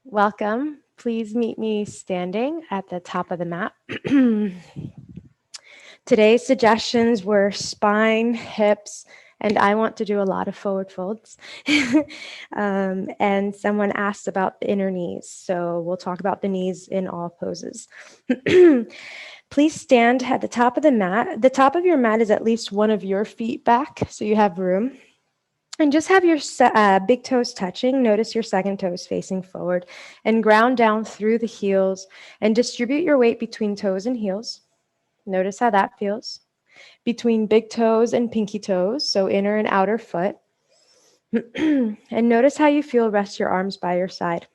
Welcome. Please meet me standing at the top of the mat. Today's suggestions were spine, hips, and I want to do a lot of forward folds. And someone asked about the inner knees. So we'll talk about the knees in all poses. Please stand at the top of the mat. The top of your mat is at least one of your feet back, so you have room. And just have your big toes touching. Notice your second toes facing forward and ground down through the heels and distribute your weight between toes and heels. Notice how that feels. Between big toes and pinky toes, so inner and outer foot. And notice how you feel. Rest your arms by your side.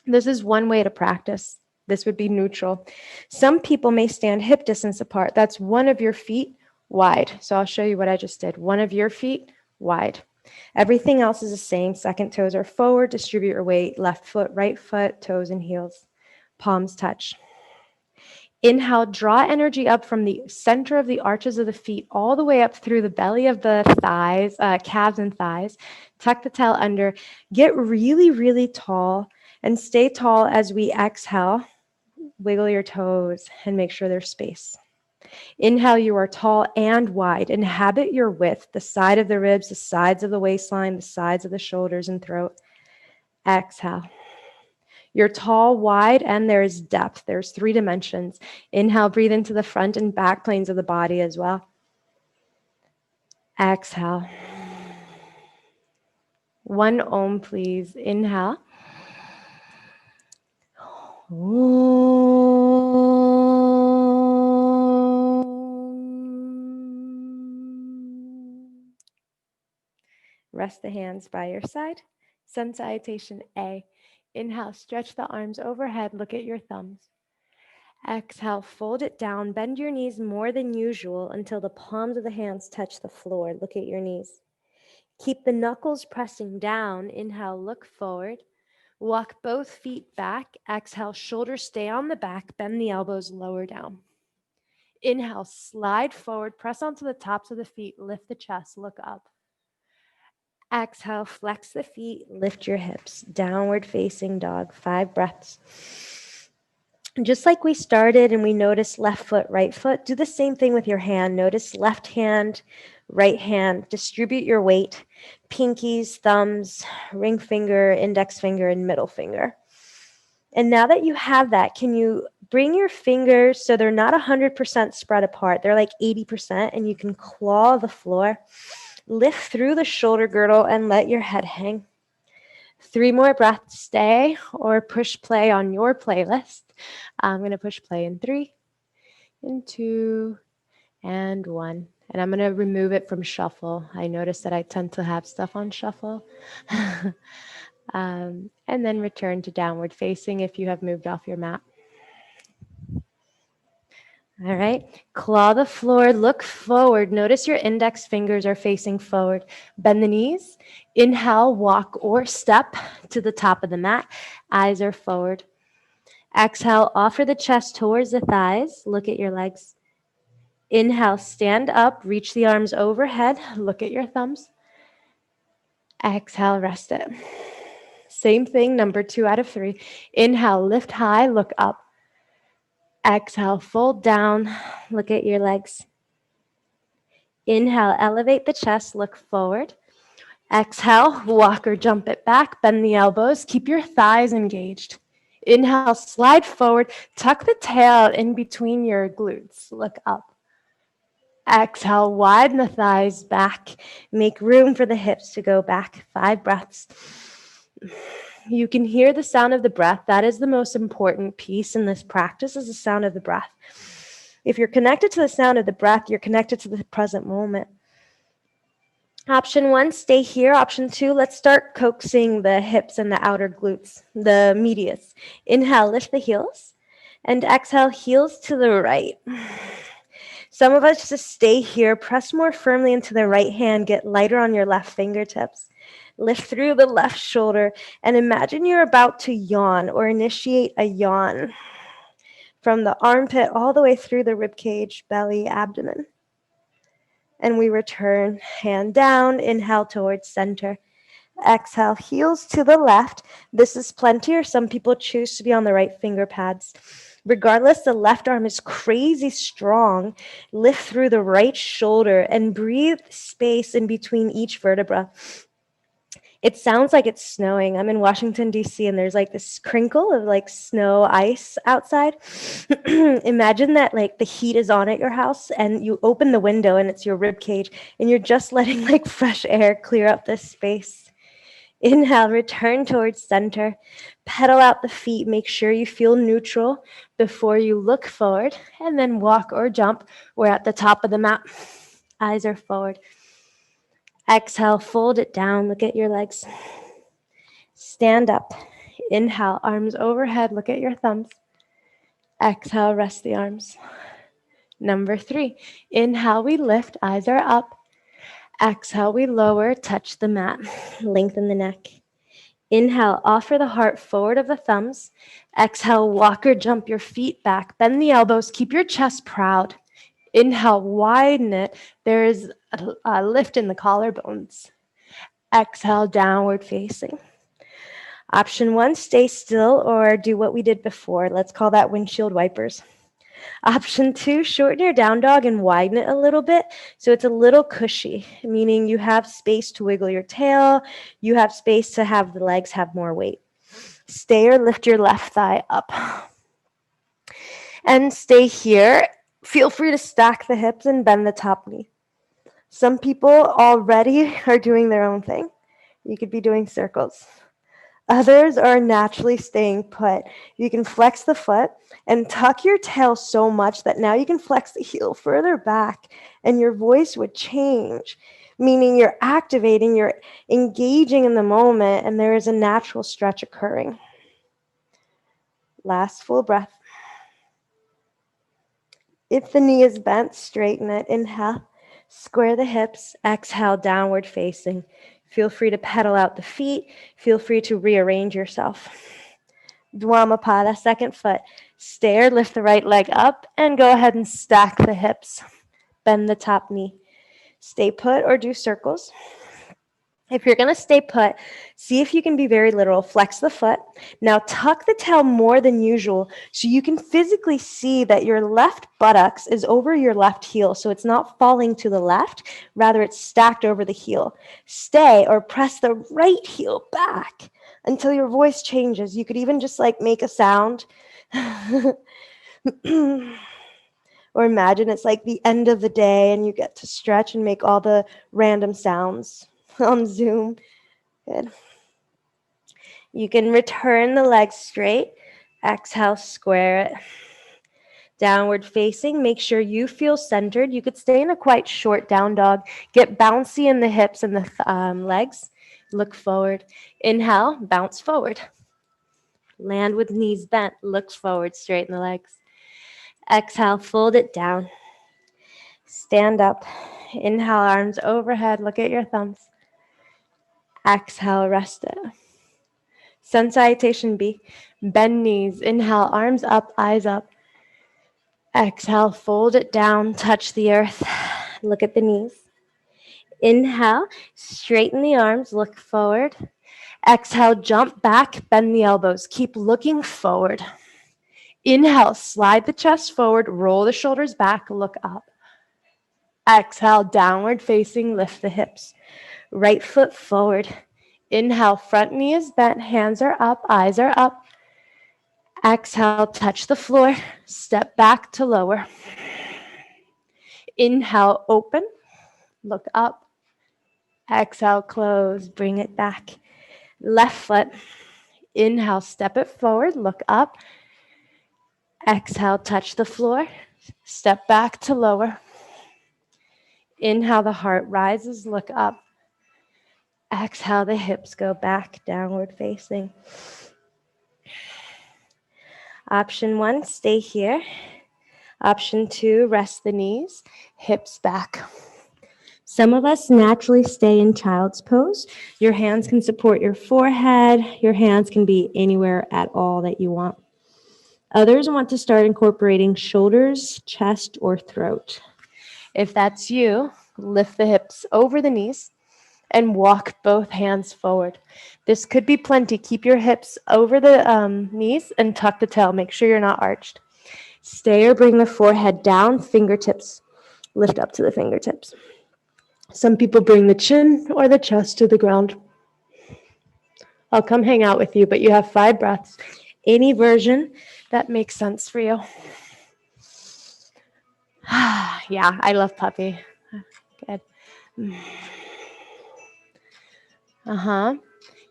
This is one way to practice. This would be neutral. Some people may stand hip distance apart. That's one of your feet wide. So I'll show you what I just did. One of your feet wide. Everything else is the same. Second toes are forward. Distribute your weight. Left foot, right foot, toes and heels. Palms touch. Inhale, draw energy up from the center of the arches of the feet all the way up through the belly of the thighs, calves and thighs. Tuck the tail under. Get really, really tall and stay tall as we exhale. Wiggle your toes and make sure there's space. Inhale, you are tall and wide. Inhabit your width, the side of the ribs, the sides of the waistline, the sides of the shoulders and throat. Exhale. You're tall, wide, and there is depth. There's 3 dimensions. Inhale, breathe into the front and back planes of the body as well. Exhale. 1 Om, please. Inhale. Rest the hands by your side. Sun Salutation A. Inhale, stretch the arms overhead. Look at your thumbs. Exhale, fold it down. Bend your knees more than usual until the palms of the hands touch the floor. Look at your knees. Keep the knuckles pressing down. Inhale, look forward. Walk both feet back. Exhale, shoulders stay on the back. Bend the elbows lower down. Inhale, slide forward. Press onto the tops of the feet. Lift the chest. Look up. Exhale, flex the feet. Lift your hips. Downward facing dog. 5 breaths. Just like we started and we noticed left foot, right foot, do the same thing with your hand. Notice left hand, right hand. Distribute your weight. Pinkies, thumbs, ring finger, index finger, and middle finger. And now that you have that, can you bring your fingers so they're not 100% spread apart? They're like 80%, and you can claw the floor. Lift through the shoulder girdle and let your head hang. 3 more breaths, stay or push play on your playlist. I'm going to push play in 3, in 2, and 1. And I'm going to remove it from shuffle. I notice that I tend to have stuff on shuffle. And then return to downward facing if you have moved off your mat. All right, claw the floor, look forward. Notice your index fingers are facing forward. Bend the knees. Inhale, walk or step to the top of the mat. Eyes are forward. Exhale, offer the chest towards the thighs. Look at your legs. Inhale, stand up, reach the arms overhead. Look at your thumbs. Exhale, rest it. Same thing, number 2 out of 3. Inhale, lift high, look up. Exhale, fold down, look at your legs. Inhale, elevate the chest, look forward. Exhale, walk or jump it back, bend the elbows, keep your thighs engaged. Inhale, slide forward, tuck the tail in between your glutes, look up. Exhale, widen the thighs back, make room for the hips to go back. 5 breaths. You can hear the sound of the breath. That is the most important piece in this practice, is the sound of the breath. If you're connected to the sound of the breath, you're connected to the present moment. Option 1, stay here. Option 2, let's start coaxing the hips and the outer glutes, the medius. Inhale, lift the heels, and exhale, heels to the right. Some of us just stay here. Press more firmly into the right hand. Get lighter on your left fingertips. Lift through the left shoulder and imagine you're about to yawn or initiate a yawn from the armpit all the way through the rib cage, belly, abdomen. And we return, hand down, inhale towards center. Exhale, heels to the left. This is plenty, or some people choose to be on the right finger pads. Regardless, the left arm is crazy strong. Lift through the right shoulder and breathe space in between each vertebra. It sounds like it's snowing. I'm in Washington, D.C., and there's like this crinkle of like snow ice outside. Imagine that like the heat is on at your house and you open the window and it's your rib cage and you're just letting like fresh air clear up this space. Inhale, return towards center. Pedal out the feet. Make sure you feel neutral before you look forward, and then walk or jump. We're at the top of the mat. Eyes are forward. Exhale, fold it down. Look at your legs. Stand up. Inhale, arms overhead. Look at your thumbs. Exhale, rest the arms. Number 3. Inhale, we lift. Eyes are up. Exhale, we lower. Touch the mat. Lengthen the neck. Inhale, offer the heart forward of the thumbs. Exhale, walk or jump your feet back. Bend the elbows. Keep your chest proud. Inhale, widen it. There is a lift in the collarbones. Exhale, downward facing. Option 1, stay still or do what we did before. Let's call that windshield wipers. Option 2, shorten your down dog and widen it a little bit so it's a little cushy, meaning you have space to wiggle your tail, you have space to have the legs have more weight. Stay or lift your left thigh up. And stay here. Feel free to stack the hips and bend the top knee. Some people already are doing their own thing. You could be doing circles. Others are naturally staying put. You can flex the foot and tuck your tail so much that now you can flex the heel further back and your voice would change, meaning you're activating, you're engaging in the moment, and there is a natural stretch occurring. Last full breath. If the knee is bent, straighten it. Inhale, square the hips. Exhale, downward facing. Feel free to pedal out the feet. Feel free to rearrange yourself. Dwamapada, second foot. Stay or lift the right leg up and go ahead and stack the hips. Bend the top knee. Stay put or do circles. If you're going to stay put, see if you can be very literal. Flex the foot. Now tuck the tail more than usual so you can physically see that your left buttocks is over your left heel. So it's not falling to the left. Rather, it's stacked over the heel. Stay or press the right heel back until your voice changes. You could even just like make a sound. Or imagine it's like the end of the day and you get to stretch and make all the random sounds on Zoom. Good. You can return the legs straight. Exhale, square it. Downward facing. Make sure you feel centered. You could stay in a quite short down dog. Get bouncy in the hips and the legs. Look forward. Inhale, bounce forward. Land with knees bent. Look forward, straighten the legs. Exhale, fold it down. Stand up. Inhale, arms overhead. Look at your thumbs. Exhale, rest it. Sun salutation B. Bend knees. Inhale, arms up, eyes up. Exhale, fold it down, touch the earth. Look at the knees. Inhale, straighten the arms, look forward. Exhale, jump back, bend the elbows. Keep looking forward. Inhale, slide the chest forward, roll the shoulders back, look up. Exhale, downward facing, lift the hips. Right foot forward. Inhale, front knee is bent, hands are up, eyes are up. Exhale, touch the floor, step back to lower. Inhale, open, look up. Exhale, close, bring it back. Left foot, inhale, step it forward, look up. Exhale, touch the floor, step back to lower. Inhale, the heart rises, look up. Exhale, the hips go back, downward facing. Option 1, stay here. Option 2, rest the knees, hips back. Some of us naturally stay in child's pose. Your hands can support your forehead. Your hands can be anywhere at all that you want. Others want to start incorporating shoulders, chest, or throat. If that's you, lift the hips over the knees. and walk both hands forward. This could be plenty. Keep your hips over the knees and tuck the tail. Make sure you're not arched. Stay or bring the forehead down, fingertips lift up to the fingertips. Some people bring the chin or the chest to the ground. I'll come hang out with you, but you have 5 breaths. Any version that makes sense for you. Yeah, I love puppy. Good.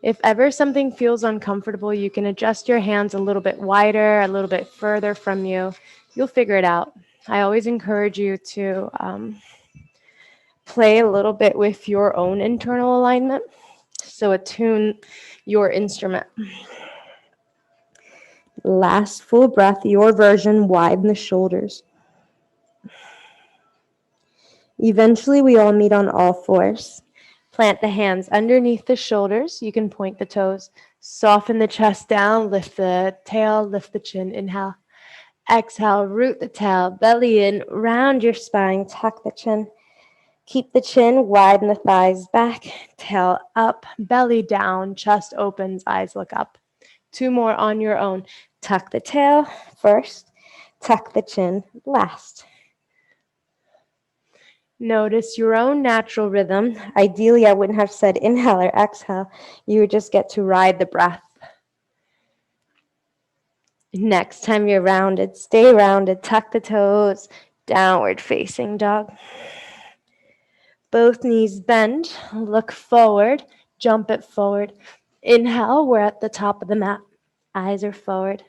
If ever something feels uncomfortable, you can adjust your hands a little bit wider, a little bit further from you. You'll figure it out. I always encourage you to play a little bit with your own internal alignment. So attune your instrument. Last full breath, your version, widen the shoulders. Eventually, we all meet on all fours. Plant the hands underneath the shoulders. You can point the toes. Soften the chest down, lift the tail, lift the chin. Inhale. Exhale, root the tail, belly in, round your spine, tuck the chin. Keep the chin, widen the thighs back, tail up, belly down, chest opens, eyes look up. 2 more on your own. Tuck the tail first, tuck the chin last. Notice your own natural rhythm. Ideally, I wouldn't have said inhale or exhale. You would just get to ride the breath. Next time you're rounded, stay rounded, tuck the toes, downward facing dog. Both knees bend, look forward, jump it forward. Inhale, we're at the top of the mat. Eyes are forward.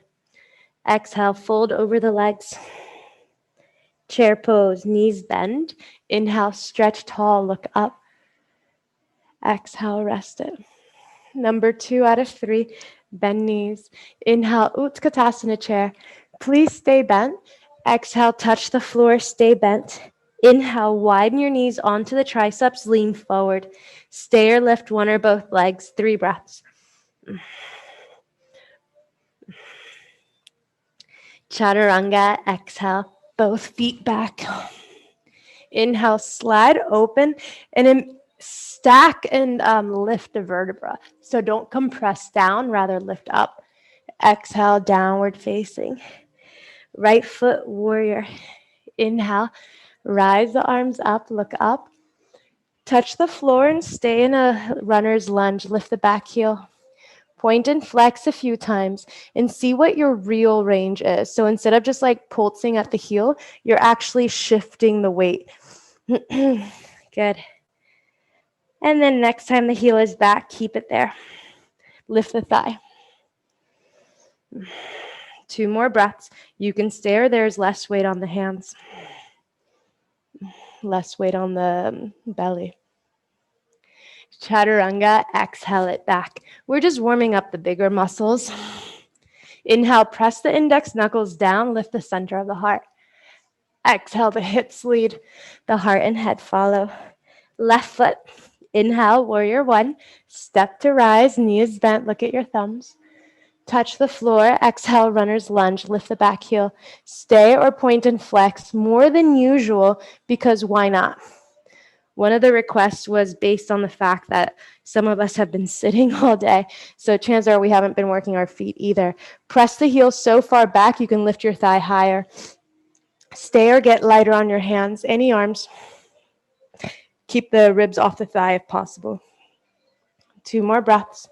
Exhale, fold over the legs. Chair pose, knees bend. Inhale, stretch tall, look up. Exhale, rest it. Number 2 out of 3, bend knees. Inhale, Utkatasana chair. Please stay bent. Exhale, touch the floor, stay bent. Inhale, widen your knees onto the triceps, lean forward. Stay or lift one or both legs, 3 breaths. Chaturanga, exhale, both feet back. Inhale, slide open, and then stack and lift the vertebra. So don't compress down, rather lift up. Exhale, downward facing. Right foot warrior. Inhale, rise the arms up, look up. Touch the floor and stay in a runner's lunge. Lift the back heel. Point and flex a few times and see what your real range is. So instead of just like pulsing at the heel, you're actually shifting the weight. Good. And then next time the heel is back, keep it there. Lift the thigh. 2 more breaths. You can stay or there's less weight on the hands. Less weight on the belly. Chaturanga, exhale it back. We're just warming up the bigger muscles. Inhale, press the index knuckles down, lift the center of the heart. Exhale, the hips lead, the heart and head follow. Left foot, inhale, warrior 1. Step to rise, knees bent, look at your thumbs. Touch the floor, exhale, runner's lunge, lift the back heel. Stay or point and flex more than usual because why not? One of the requests was based on the fact that some of us have been sitting all day, so chances are we haven't been working our feet either. Press the heel so far back you can lift your thigh higher. Stay or get lighter on your hands, any arms. Keep the ribs off the thigh if possible. 2 more breaths.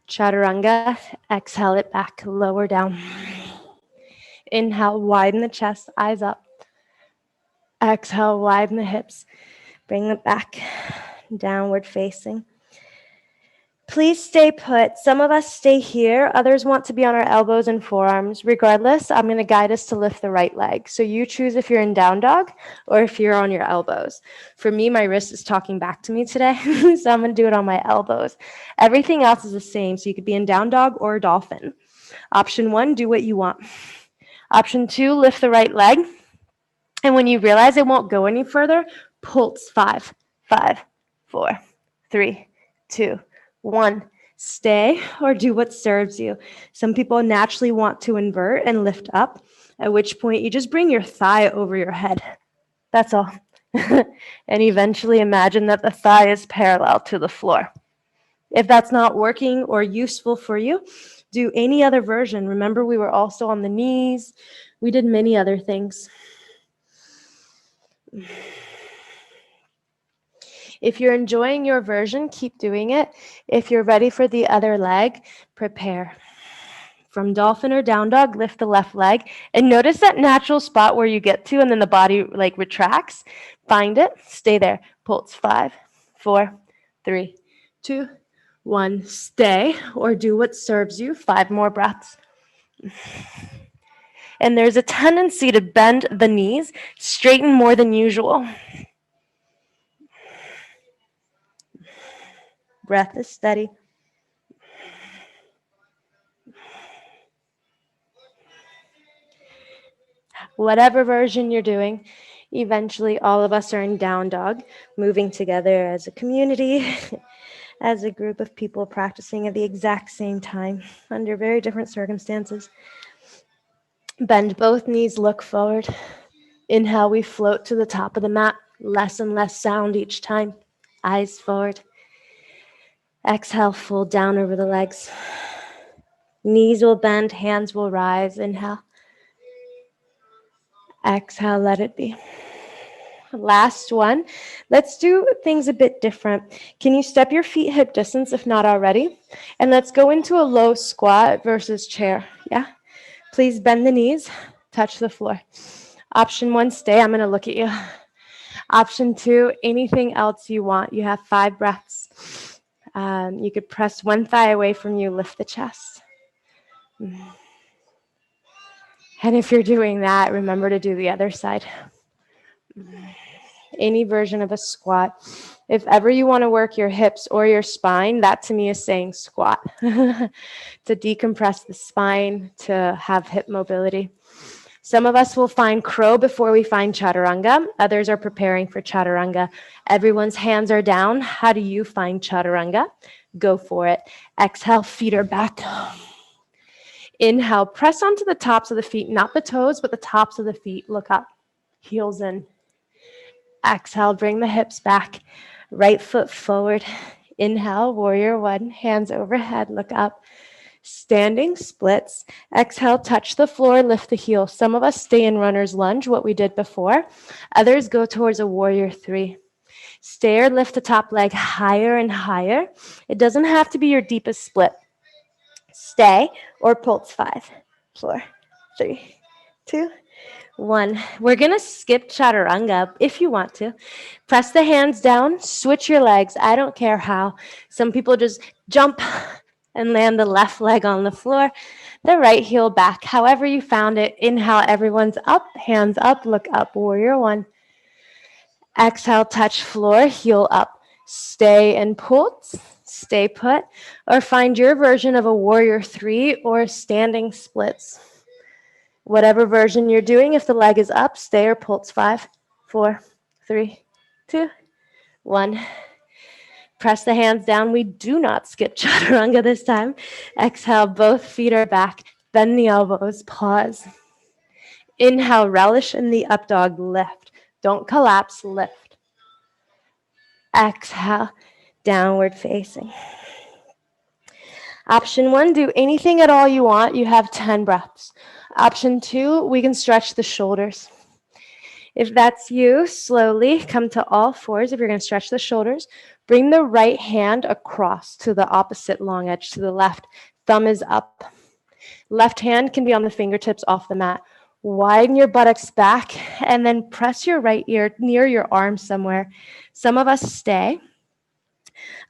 Chaturanga, exhale it back, lower down. Inhale, widen the chest, eyes up. Exhale, widen the hips. Bring them back, downward facing. Please stay put. Some of us stay here. Others want to be on our elbows and forearms. Regardless, I'm going to guide us to lift the right leg. So you choose if you're in down dog or if you're on your elbows. For me, my wrist is talking back to me today, so I'm going to do it on my elbows. Everything else is the same, so you could be in down dog or dolphin. Option 1, do what you want. Option 2, lift the right leg. And when you realize it won't go any further, pulse 5, 5, 4, 3, 2, 1. Stay or do what serves you. Some people naturally want to invert and lift up, at which point you just bring your thigh over your head. That's all. And eventually imagine that the thigh is parallel to the floor. If that's not working or useful for you, do any other version. Remember, we were also on the knees. We did many other things. If you're enjoying your version, keep doing it. If you're ready for the other leg, prepare. From dolphin or down dog, lift the left leg. And notice that natural spot where you get to and then the body like retracts. Find it. Stay there. Pulse 5, 4, 3, 2, 1. Stay or do what serves you. 5 more breaths. And there's a tendency to bend the knees, straighten more than usual. Breath is steady. Whatever version you're doing, eventually all of us are in down dog, moving together as a community, as a group of people practicing at the exact same time under very different circumstances. Bend both knees, look forward. Inhale, we float to the top of the mat, less and less sound each time. Eyes forward. Exhale, fold down over the legs. Knees will bend, hands will rise. Inhale. Exhale, let it be. Last one. Let's do things a bit different. Can you step your feet hip distance if not already? And let's go into a low squat versus chair. Yeah? Please bend the knees, touch the floor. Option 1, stay. I'm going to look at you. Option 2, anything else you want. You have 5 breaths. You could press one thigh away from you, lift the chest. And if you're doing that, remember to do the other side. Any version of a squat. If ever you want to work your hips or your spine, that to me is saying squat. To decompress the spine, to have hip mobility. Some of us will find crow before we find chaturanga. Others are preparing for chaturanga. Everyone's hands are down. How do you find chaturanga? Go for it. Exhale, feet are back. Inhale, press onto the tops of the feet, not the toes, but the tops of the feet. Look up, heels in. Exhale, bring the hips back. Right foot forward. Inhale, warrior 1, hands overhead, look up. Standing splits. Exhale, touch the floor, lift the heel. Some of us stay in runner's lunge, what we did before. Others go towards a warrior 3. Stay or lift the top leg higher and higher. It doesn't have to be your deepest split. Stay or pulse 5, 4, 3, 2, 1. We're going to skip chaturanga if you want to. Press the hands down, switch your legs. I don't care how. Some people just jump and land the left leg on the floor, the right heel back. However you found it. Inhale, everyone's up, hands up, look up, warrior 1. Exhale, touch floor, heel up. Stay and pulse, stay put, or find your version of a warrior 3 or standing splits. Whatever version you're doing, if the leg is up, stay or pulse 5, 4, 3, 2, 1. Press the hands down. We do not skip chaturanga this time. Exhale, both feet are back. Bend the elbows, pause. Inhale, relish in the up dog, lift. Don't collapse, lift. Exhale, downward facing. Option 1, do anything at all you want. You have 10 breaths. Option 2, we can stretch the shoulders. If that's you, slowly come to all fours. If you're going to stretch the shoulders, bring the right hand across to the opposite long edge, to the left. Thumb is up. Left hand can be on the fingertips off the mat. Widen your buttocks back and then press your right ear near your arm somewhere. Some of us stay.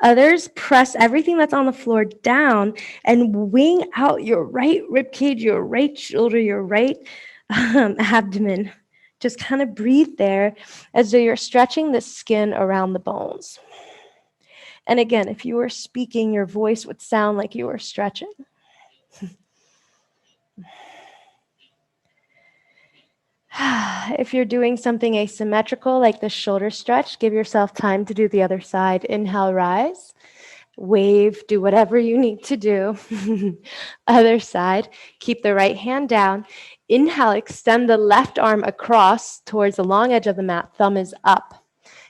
Others press everything that's on the floor down and wing out your right rib cage, your right shoulder, your right abdomen. Just kind of breathe there as though you're stretching the skin around the bones. And again, if you were speaking, your voice would sound like you were stretching. If you're doing something asymmetrical like the shoulder stretch, give yourself time to do the other side. Inhale, rise, wave, do whatever you need to do. Other side, keep the right hand down. Inhale, extend the left arm across towards the long edge of the mat. Thumb is up.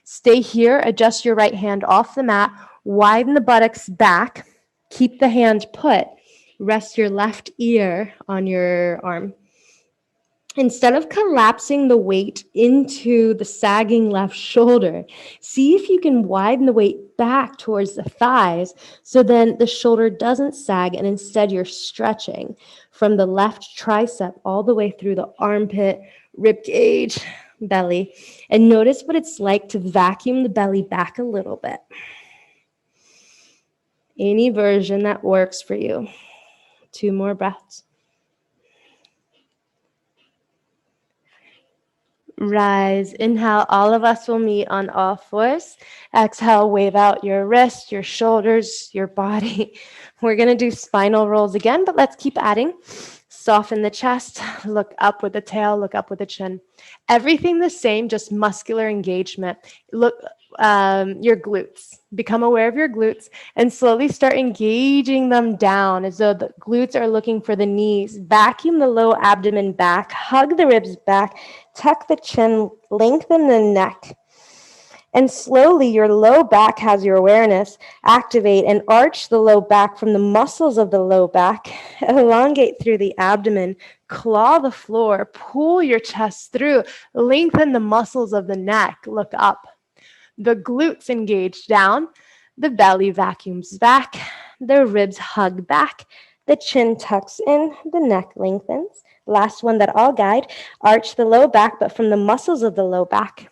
Stay here, adjust your right hand off the mat, widen the buttocks back, keep the hand put, rest your left ear on your arm. Instead of collapsing the weight into the sagging left shoulder, see if you can widen the weight back towards the thighs so then the shoulder doesn't sag and instead you're stretching from the left tricep all the way through the armpit, rib cage, belly. And notice what it's like to vacuum the belly back a little bit. Any version that works for you. 2 more breaths. Rise. Inhale, all of us will meet on all fours. Exhale, wave out your wrists, your shoulders, your body. We're going to do spinal rolls again, but let's keep adding. Soften the chest, look up with the tail, look up with the chin. Everything the same, just muscular engagement. Look, your glutes. Become aware of your glutes and slowly start engaging them down as though the glutes are looking for the knees. Vacuum the low abdomen back, hug the ribs back, tuck the chin, lengthen the neck. And slowly your low back has your awareness. Activate and arch the low back from the muscles of the low back. Elongate through the abdomen. Claw the floor. Pull your chest through. Lengthen the muscles of the neck. Look up. The glutes engage down. The belly vacuums back. The ribs hug back. The chin tucks in. The neck lengthens. Last one that I'll guide. Arch the low back, but from the muscles of the low back.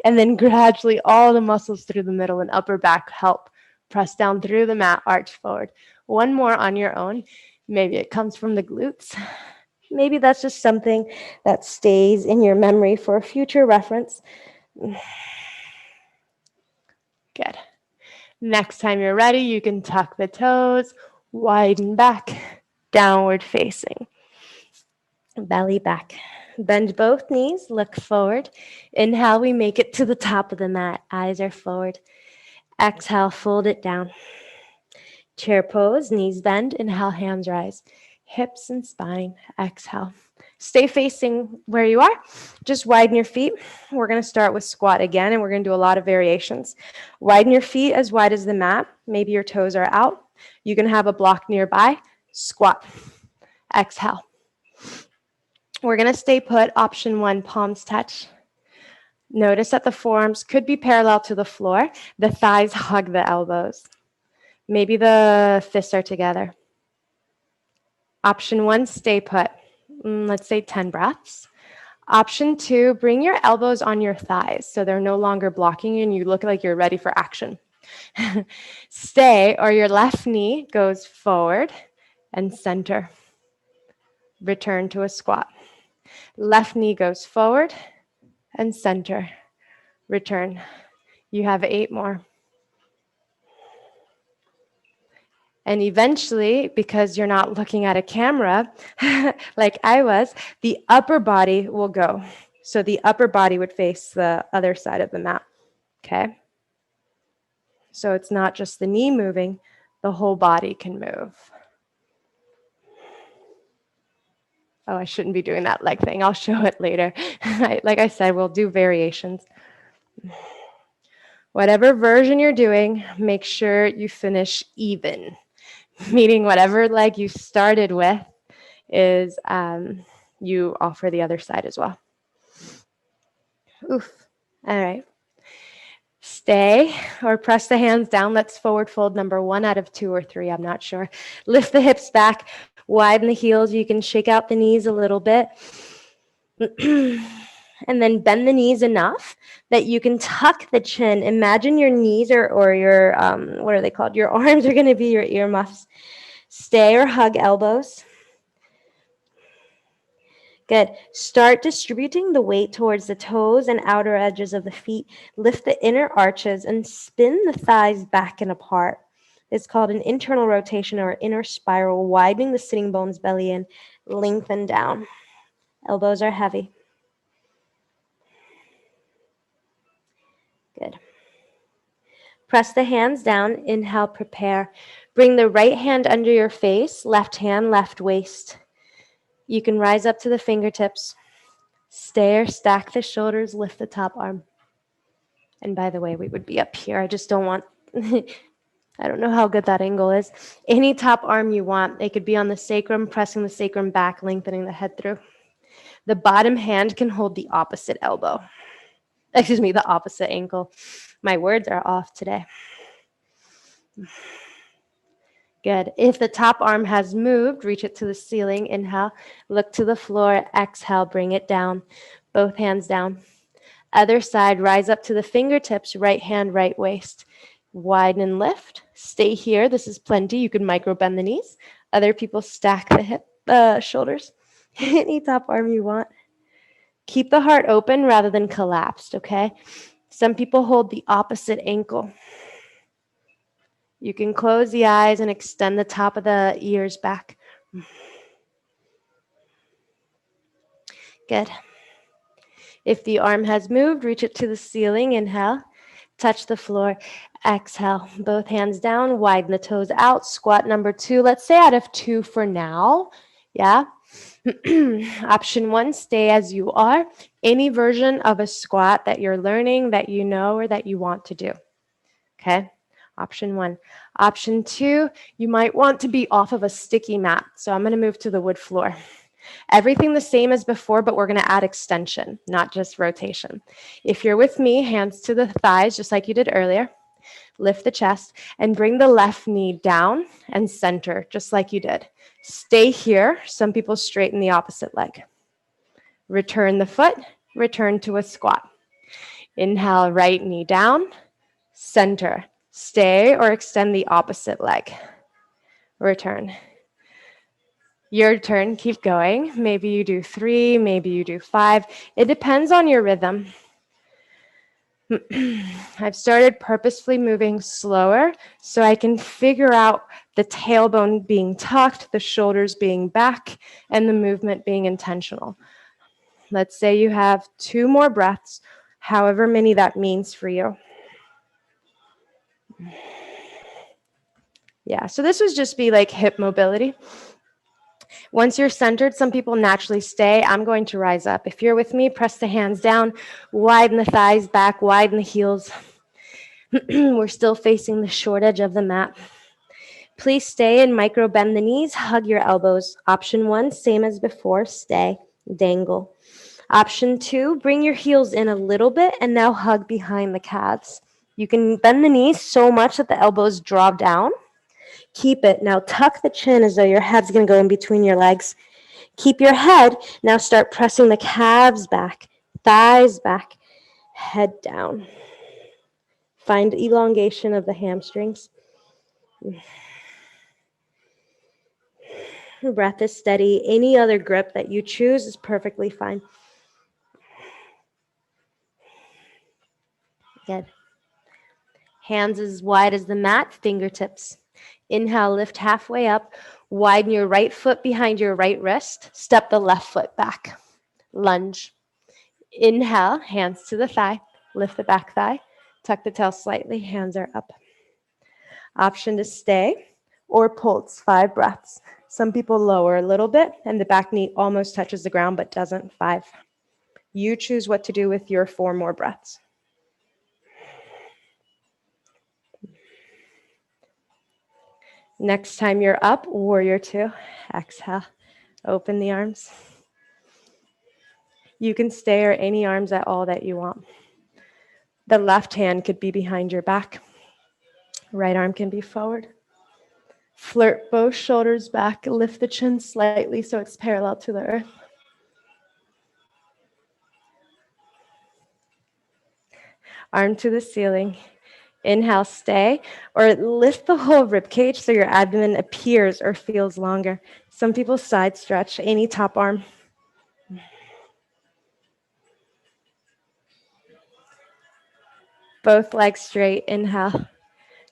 And then gradually all the muscles through the middle and upper back help. Press down through the mat, arch forward. One more on your own. Maybe it comes from the glutes. Maybe that's just something that stays in your memory for a future reference. Good. Next time you're ready, you can tuck the toes, widen back, downward facing. Belly back. Bend both knees, look forward. Inhale, we make it to the top of the mat. Eyes are forward. Exhale, fold it down. Chair pose, knees bend. Inhale, hands rise. Hips and spine. Exhale. Stay facing where you are. Just widen your feet. We're going to start with squat again, and we're going to do a lot of variations. Widen your feet as wide as the mat. Maybe your toes are out. You can have a block nearby. Squat. Exhale. We're going to stay put. Option 1, palms touch. Notice that the forearms could be parallel to the floor. The thighs hug the elbows. Maybe the fists are together. Option 1, stay put. Let's say 10 breaths. Option 2, bring your elbows on your thighs so they're no longer blocking you and you look like you're ready for action. Stay, or your left knee goes forward and center. Return to a squat. Left knee goes forward and center. Return. You have 8 more. And eventually, because you're not looking at a camera like I was, the upper body will go. So the upper body would face the other side of the mat. Okay? So it's not just the knee moving, the whole body can move. Oh, I shouldn't be doing that leg thing. I'll show it later. Like I said, we'll do variations. Whatever version you're doing, make sure you finish even. Meaning whatever leg you started with is you offer the other side as well. Oof. All right. Stay or press the hands down. Let's forward fold number 1 out of 2 or 3. I'm not sure. Lift the hips back. Widen the heels. You can shake out the knees a little bit. And then bend the knees enough that you can tuck the chin. Imagine your knees or your, what are they called? Your arms are going to be your earmuffs. Stay or hug elbows. Good. Start distributing the weight towards the toes and outer edges of the feet. Lift the inner arches and spin the thighs back and apart. It's called an internal rotation or inner spiral, widening the sitting bones, belly in, lengthen down. Elbows are heavy. Good. Press the hands down. Inhale, prepare. Bring the right hand under your face, left hand, left waist. You can rise up to the fingertips. Stay or stack the shoulders, lift the top arm. And by the way, we would be up here. I just don't want, I don't know how good that angle is. Any top arm you want. It could be on the sacrum, pressing the sacrum back, lengthening the head through. The bottom hand can hold the opposite elbow. Excuse me, the opposite ankle. My words are off today. Good. If the top arm has moved, reach it to the ceiling. Inhale, look to the floor. Exhale, bring it down. Both hands down. Other side, rise up to the fingertips, right hand, right waist. Widen and lift. Stay here. This is plenty. You can micro bend the knees. Other people stack the shoulders. Any top arm you want. Keep the heart open rather than collapsed, okay? Some people hold the opposite ankle. You can close the eyes and extend the top of the ears back. Good. If the arm has moved, reach it to the ceiling. Inhale. Touch the floor. Exhale. Both hands down. Widen the toes out. Squat number 2. Let's say out of 2 for now. Yeah. Option 1, stay as you are. Any version of a squat that you're learning, that you know, or that you want to do. Okay. Option 1. Option 2, you might want to be off of a sticky mat. So I'm going to move to the wood floor. Everything the same as before, but we're going to add extension, not just rotation. If you're with me, hands to the thighs, just like you did earlier. Lift the chest and bring the left knee down and center, just like you did. Stay here. Some people straighten the opposite leg. Return the foot, return to a squat. Inhale, right knee down, center. Stay or extend the opposite leg. Return. Your turn, keep going. Maybe you do 3, maybe you do 5. It depends on your rhythm. I've started purposefully moving slower so I can figure out the tailbone being tucked, the shoulders being back, and the movement being intentional. Let's say you have 2 more breaths, however many that means for you. Yeah, so this would just be like hip mobility. Once you're centered, some people naturally stay. I'm going to rise up. If you're with me, press the hands down, widen the thighs back, widen the heels. We're still facing the short edge of the mat. Please stay and micro bend the knees, hug your elbows. Option 1, same as before, stay, dangle. Option 2, bring your heels in a little bit and now hug behind the calves. You can bend the knees so much that the elbows drop down. Keep it. Now tuck the chin as though your head's going to go in between your legs. Keep your head. Now start pressing the calves back, thighs back, head down. Find elongation of the hamstrings. Breath is steady. Any other grip that you choose is perfectly fine. Good. Hands as wide as the mat, fingertips. Inhale, lift halfway up. Widen your right foot behind your right wrist. Step the left foot back. Lunge. Inhale, hands to the thigh. Lift the back thigh. Tuck the tail slightly. Hands are up. Option to stay or pulse, 5 breaths. Some people lower a little bit and the back knee almost touches the ground but doesn't. 5. You choose what to do with your 4 more breaths. Next time you're up, warrior 2. Exhale. Open the arms. You can stay or any arms at all that you want. The left hand could be behind your back. Right arm can be forward. Flirt both shoulders back. Lift the chin slightly so it's parallel to the earth. Arm to the ceiling. Inhale, stay, or lift the whole rib cage so your abdomen appears or feels longer. Some people side stretch, any top arm. Both legs straight. Inhale,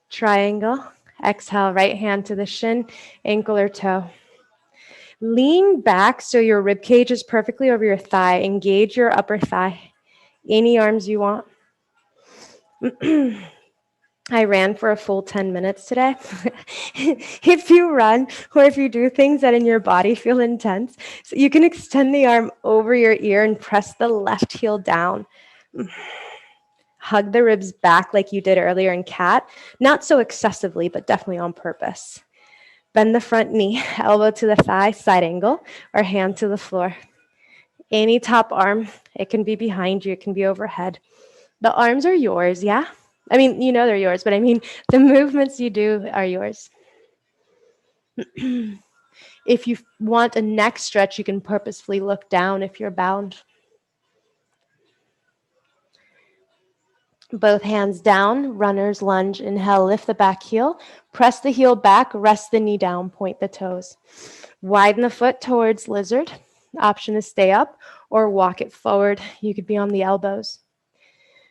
triangle. Exhale, right hand to the shin, ankle or toe. Lean back so your rib cage is perfectly over your thigh. Engage your upper thigh. Any arms you want. I ran for a full 10 minutes today. If you run or if you do things that in your body feel intense, so you can extend the arm over your ear and press the left heel down. Hug the ribs back like you did earlier in cat. Not so excessively, but definitely on purpose. Bend the front knee, elbow to the thigh, side angle, or hand to the floor. Any top arm, it can be behind you, it can be overhead. The arms are yours, yeah? I mean, you know they're yours, but I mean, the movements you do are yours. If you want a neck stretch, you can purposefully look down if you're bound. Both hands down, runner's lunge. Inhale, lift the back heel. Press the heel back, rest the knee down, point the toes. Widen the foot towards lizard. Option is stay up or walk it forward. You could be on the elbows.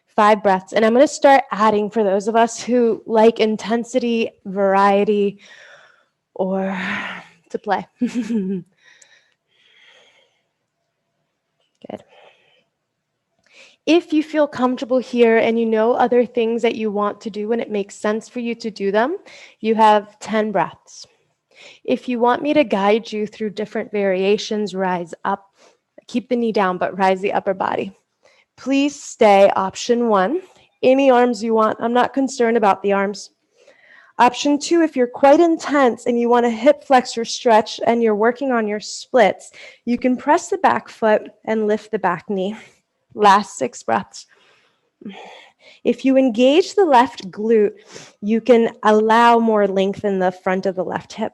5 breaths. And I'm going to start adding for those of us who like intensity, variety, or to play. Good. If you feel comfortable here and you know other things that you want to do and it makes sense for you to do them, you have 10 breaths. If you want me to guide you through different variations, rise up, keep the knee down, but rise the upper body. Please stay option 1. Any arms you want. I'm not concerned about the arms. Option 2, if you're quite intense and you want to hip flex or stretch and you're working on your splits, you can press the back foot and lift the back knee. Last 6 breaths. If you engage the left glute, you can allow more length in the front of the left hip.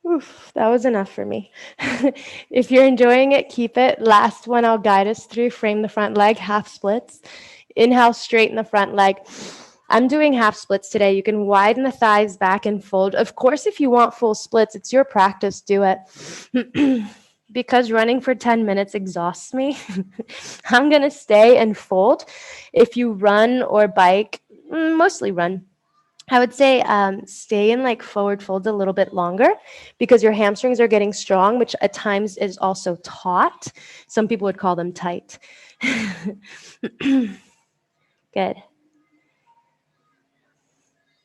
Oof, that was enough for me. If you're enjoying it, keep it. Last one I'll guide us through. Frame the front leg, half splits. Inhale, straighten the front leg. I'm doing half splits today. You can widen the thighs back and fold. Of course, if you want full splits, it's your practice, do it. Because running for 10 minutes exhausts me, I'm going to stay and fold. If you run or bike, mostly run, I would say stay in like forward folds a little bit longer because your hamstrings are getting strong, which at times is also taut. Some people would call them tight. Good.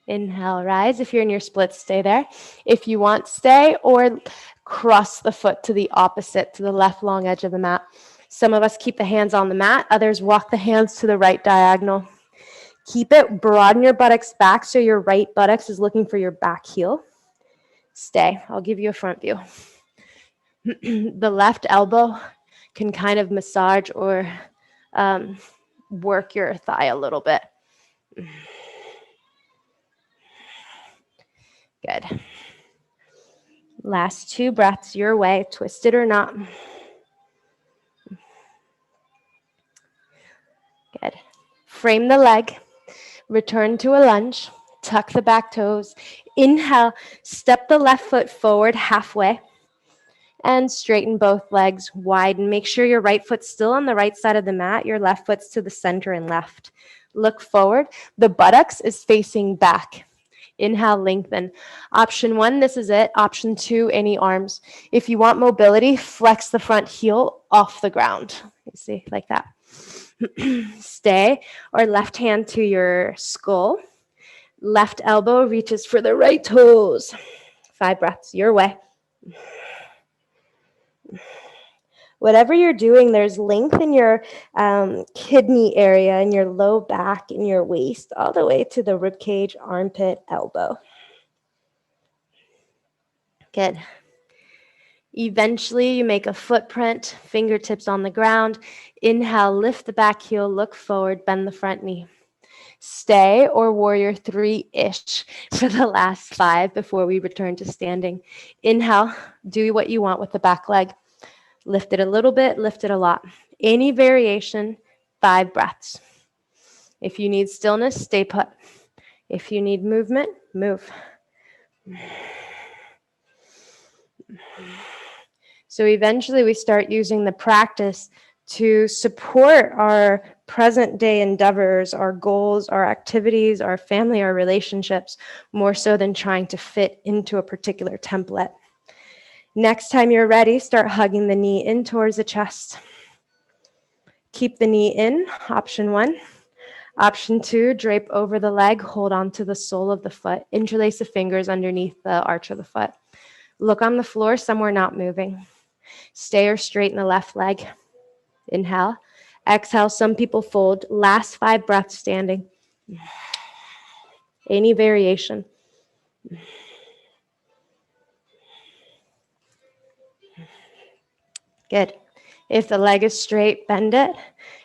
Inhale, rise. If you're in your splits, stay there. If you want, stay or cross the foot to the opposite, to the left long edge of the mat. Some of us keep the hands on the mat. Others walk the hands to the right diagonal. Keep it, broaden your buttocks back so your right buttocks is looking for your back heel. Stay. I'll give you a front view. The left elbow can kind of massage or work your thigh a little bit. Good. Last 2 breaths your way, twisted or not. Good. Frame the leg. Return to a lunge. Tuck the back toes. Inhale, step the left foot forward halfway. And straighten both legs, widen. Make sure your right foot's still on the right side of the mat. Your left foot's to the center and left. Look forward. The buttocks is facing back. Inhale, lengthen. Option 1, this is it. Option 2, any arms. If you want mobility, flex the front heel off the ground. You see, like that. Stay, or left hand to your skull. Left elbow reaches for the right toes. 5 breaths, your way. Whatever you're doing, there's length in your kidney area, in your low back, in your waist, all the way to the rib cage, armpit, elbow. Good. Eventually, you make a footprint, fingertips on the ground. Inhale, lift the back heel, look forward, bend the front knee. Stay or warrior 3-ish for the last 5 before we return to standing. Inhale, do what you want with the back leg. Lift it a little bit, lift it a lot. Any variation, 5 breaths. If you need stillness, stay put. If you need movement, move. So eventually we start using the practice to support our present day endeavors, our goals, our activities, our family, our relationships, more so than trying to fit into a particular template. Next time you're ready, start hugging the knee in towards the chest. Keep the knee in, option 1. Option 2, drape over the leg, hold on to the sole of the foot. Interlace the fingers underneath the arch of the foot. Look on the floor, somewhere not moving. Stay or straighten the left leg. Inhale. Exhale. Some people fold. Last 5 breaths standing. Any variation. Good. If the leg is straight, bend it.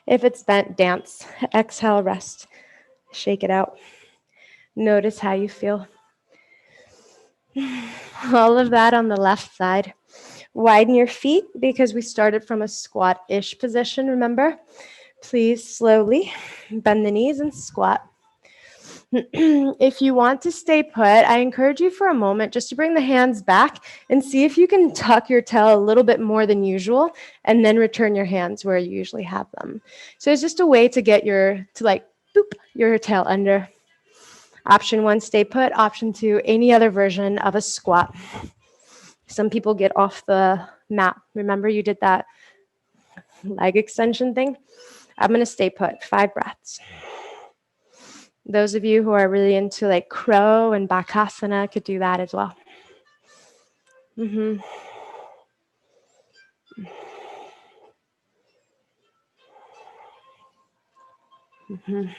If it's bent, dance. Exhale, rest. Shake it out. Notice how you feel. All of that on the left side. Widen your feet because we started from a squat-ish position, remember? Please slowly bend the knees and squat. If you want to stay put, I encourage you for a moment just to bring the hands back and see if you can tuck your tail a little bit more than usual and then return your hands where you usually have them. So it's just a way to get your tail under. Option 1, stay put. Option 2, any other version of a squat. Some people get off the mat. Remember you did that leg extension thing? I'm going to stay put. 5 breaths. Those of you who are really into like crow and bakasana could do that as well. Mm-hmm. Mm-hmm.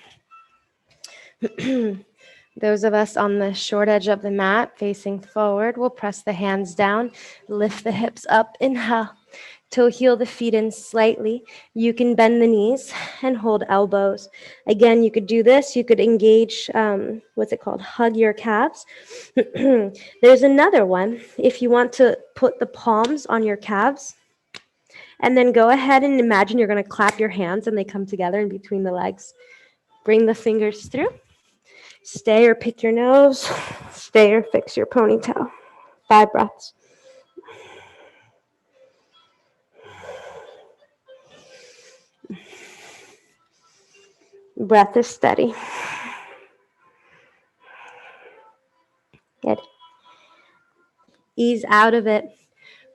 Those of us on the short edge of the mat facing forward will press the hands down, lift the hips up, inhale. Toe heel the feet in slightly. You can bend the knees and hold elbows. Again, you could do this. You could engage, hug your calves. There's another one. If you want to put the palms on your calves, and then go ahead and imagine you're going to clap your hands and they come together in between the legs. Bring the fingers through. Stay or pick your nose. Stay or fix your ponytail. 5 breaths. Breath is steady. Good. Ease out of it.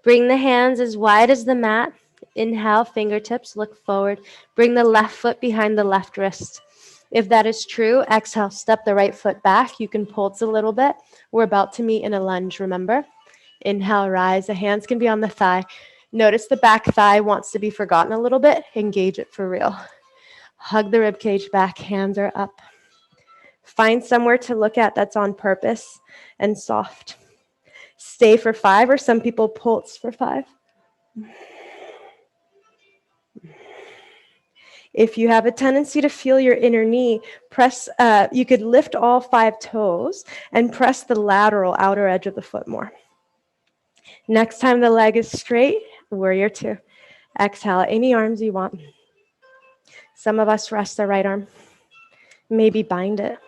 Bring the hands as wide as the mat. Inhale, fingertips, look forward. Bring the left foot behind the left wrist. If that is true, exhale, step the right foot back. You can pulse a little bit. We're about to meet in a lunge, remember? Inhale, rise. The hands can be on the thigh. Notice the back thigh wants to be forgotten a little bit. Engage it for real. Hug the ribcage back. Hands are up. Find somewhere to look at that's on purpose and soft. Stay for 5, or some people pulse for 5. If you have a tendency to feel your inner knee, you could lift all 5 toes and press the lateral outer edge of the foot more. Next time the leg is straight, warrior 2. Exhale, any arms you want. Some of us rest the right arm. Maybe bind it.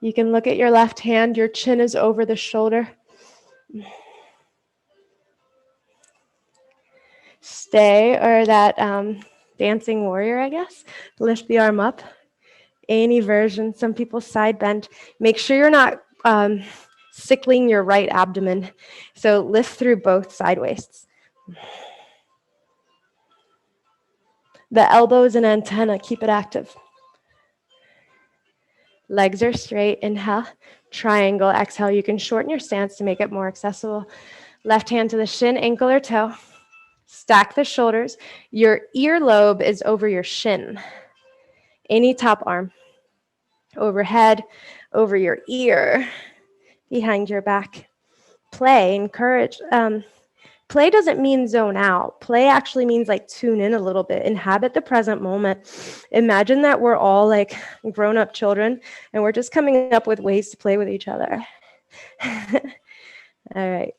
You can look at your left hand. Your chin is over the shoulder. Stay, or that dancing warrior, I guess. Lift the arm up. Any version. Some people side bend. Make sure you're not sickling your right abdomen. So lift through both side waists. The elbows and antenna, keep it active. Legs are straight. Inhale. Triangle. Exhale. You can shorten your stance to make it more accessible. Left hand to the shin, ankle, or toe. Stack the shoulders. Your earlobe is over your shin. Any top arm. Overhead, over your ear, behind your back. Play, encourage. Play doesn't mean zone out. Play actually means like tune in a little bit. Inhabit the present moment. Imagine that we're all like grown-up children and we're just coming up with ways to play with each other. All right.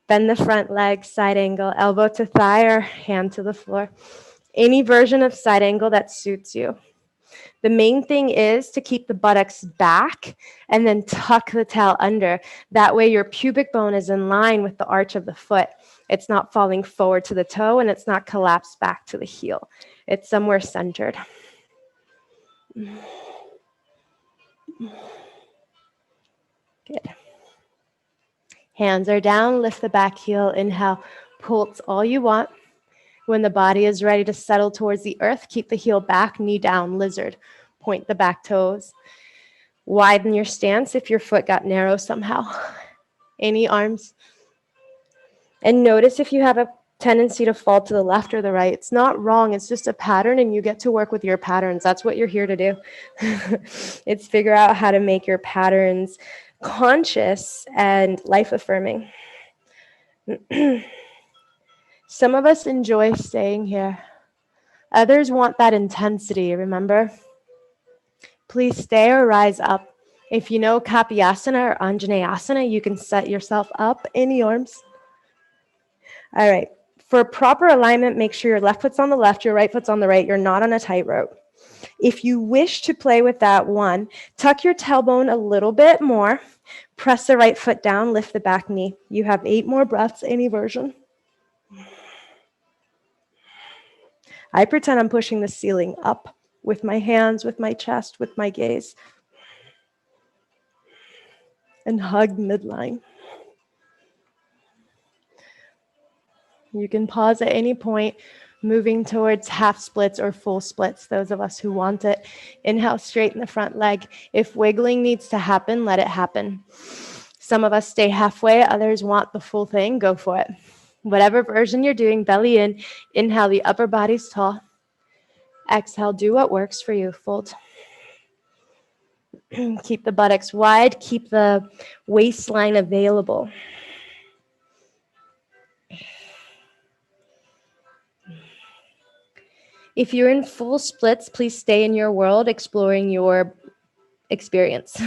Bend the front leg, side angle, elbow to thigh or hand to the floor. Any version of side angle that suits you. The main thing is to keep the buttocks back and then tuck the tail under. That way your pubic bone is in line with the arch of the foot. It's not falling forward to the toe and it's not collapsed back to the heel. It's somewhere centered. Good. Hands are down, lift the back heel, inhale, pulse all you want. When the body is ready to settle towards the earth, keep the heel back, knee down, lizard. Point the back toes. Widen your stance if your foot got narrow somehow. Any arms. And notice if you have a tendency to fall to the left or the right. It's not wrong. It's just a pattern, and you get to work with your patterns. That's what you're here to do. It's figure out how to make your patterns conscious and life-affirming. Some of us enjoy staying here. Others want that intensity, remember? Please stay or rise up. If you know Kapyasana or Anjaneyasana, you can set yourself up in the arms. All right. For proper alignment, make sure your left foot's on the left, your right foot's on the right. You're not on a tightrope. If you wish to play with that one, tuck your tailbone a little bit more, press the right foot down, lift the back knee. You have 8 more breaths, any version. I pretend I'm pushing the ceiling up with my hands, with my chest, with my gaze. And hug midline. You can pause at any point, moving towards half splits or full splits, those of us who want it. Inhale, straighten the front leg. If wiggling needs to happen, let it happen. Some of us stay halfway, others want the full thing, go for it. Whatever version you're doing, belly in. Inhale, the upper body's tall. Exhale, do what works for you, fold. Keep the buttocks wide, keep the waistline available. If you're in full splits, please stay in your world, exploring your experience.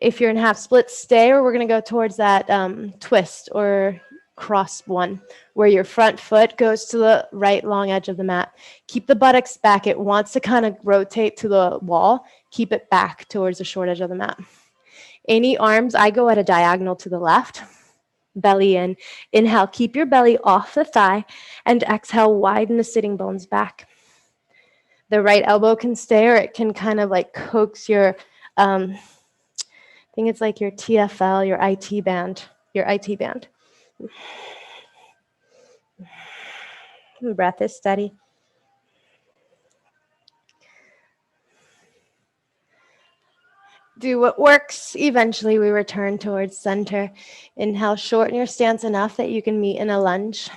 If you're in half splits, stay, or we're going to go towards that twist or cross one, where your front foot goes to the right long edge of the mat. Keep the buttocks back. It wants to kind of rotate to the wall. Keep it back towards the short edge of the mat. Any arms, I go at a diagonal to the left. Belly in. Inhale, keep your belly off the thigh, and exhale, widen the sitting bones back. The right elbow can stay, or it can kind of like coax your, I think it's like your TFL, your IT band, Breath is steady. Do what works. Eventually, we return towards center. Inhale, shorten your stance enough that you can meet in a lunge.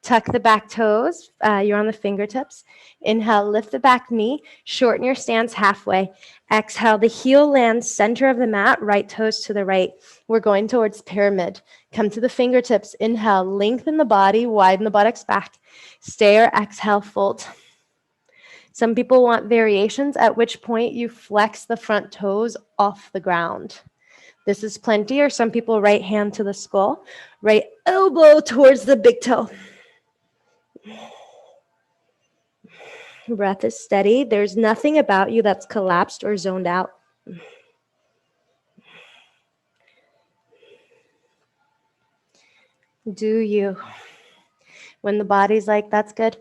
Tuck the back toes. You're on the fingertips. Inhale, lift the back knee. Shorten your stance halfway. Exhale, the heel lands center of the mat, right toes to the right. We're going towards pyramid. Come to the fingertips. Inhale, lengthen the body, widen the buttocks back. Stay or exhale, fold. Some people want variations, at which point you flex the front toes off the ground. This is plenty, or some people right hand to the skull, right elbow towards the big toe. Breath is steady. There's nothing about you that's collapsed or zoned out. Do you? When the body's like, that's good,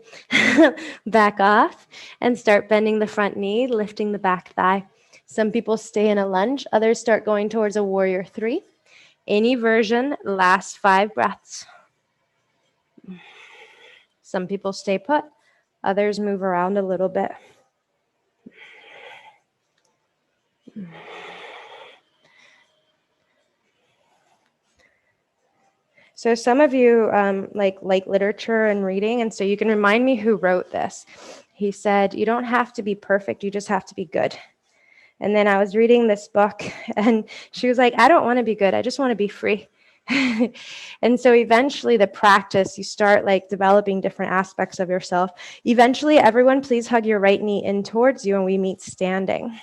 back off and start bending the front knee, lifting the back thigh. Some people stay in a lunge. Others start going towards a warrior 3. Any version, last 5 breaths. Some people stay put. Others move around a little bit. So some of you like literature and reading, and so you can remind me who wrote this. He said, you don't have to be perfect, you just have to be good. And then I was reading this book, and she was like, I don't want to be good, I just want to be free. And so eventually the practice, you start like developing different aspects of yourself. Eventually, everyone, please hug your right knee in towards you, and we meet standing.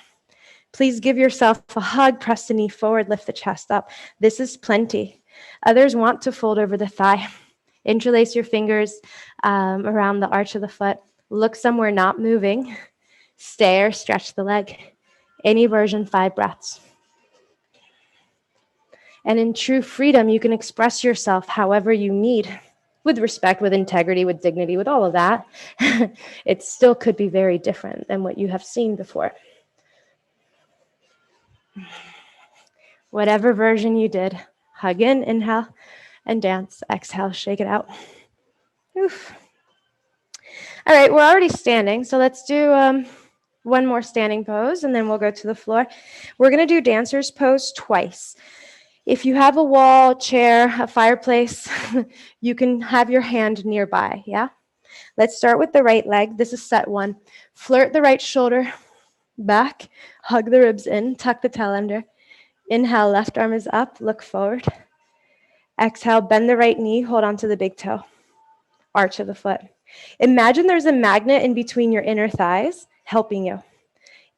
Please give yourself a hug, press the knee forward, lift the chest up. This is plenty. Others want to fold over the thigh. Interlace your fingers around the arch of the foot. Look somewhere not moving. Stay or stretch the leg. Any version, 5 breaths. And in true freedom, you can express yourself however you need, with respect, with integrity, with dignity, with all of that. It still could be very different than what you have seen before. Whatever version you did, hug in, inhale, and dance. Exhale, shake it out. Oof. All right, we're already standing, so let's do one more standing pose, and then we'll go to the floor. We're going to do dancer's pose twice. If you have a wall, chair, a fireplace, you can have your hand nearby, yeah? Let's start with the right leg. This is set one. Flirt the right shoulder back, hug the ribs in, tuck the tail under. Inhale, left arm is up, look forward. Exhale, bend the right knee, hold on to the big toe, arch of the foot. Imagine there's a magnet in between your inner thighs helping you.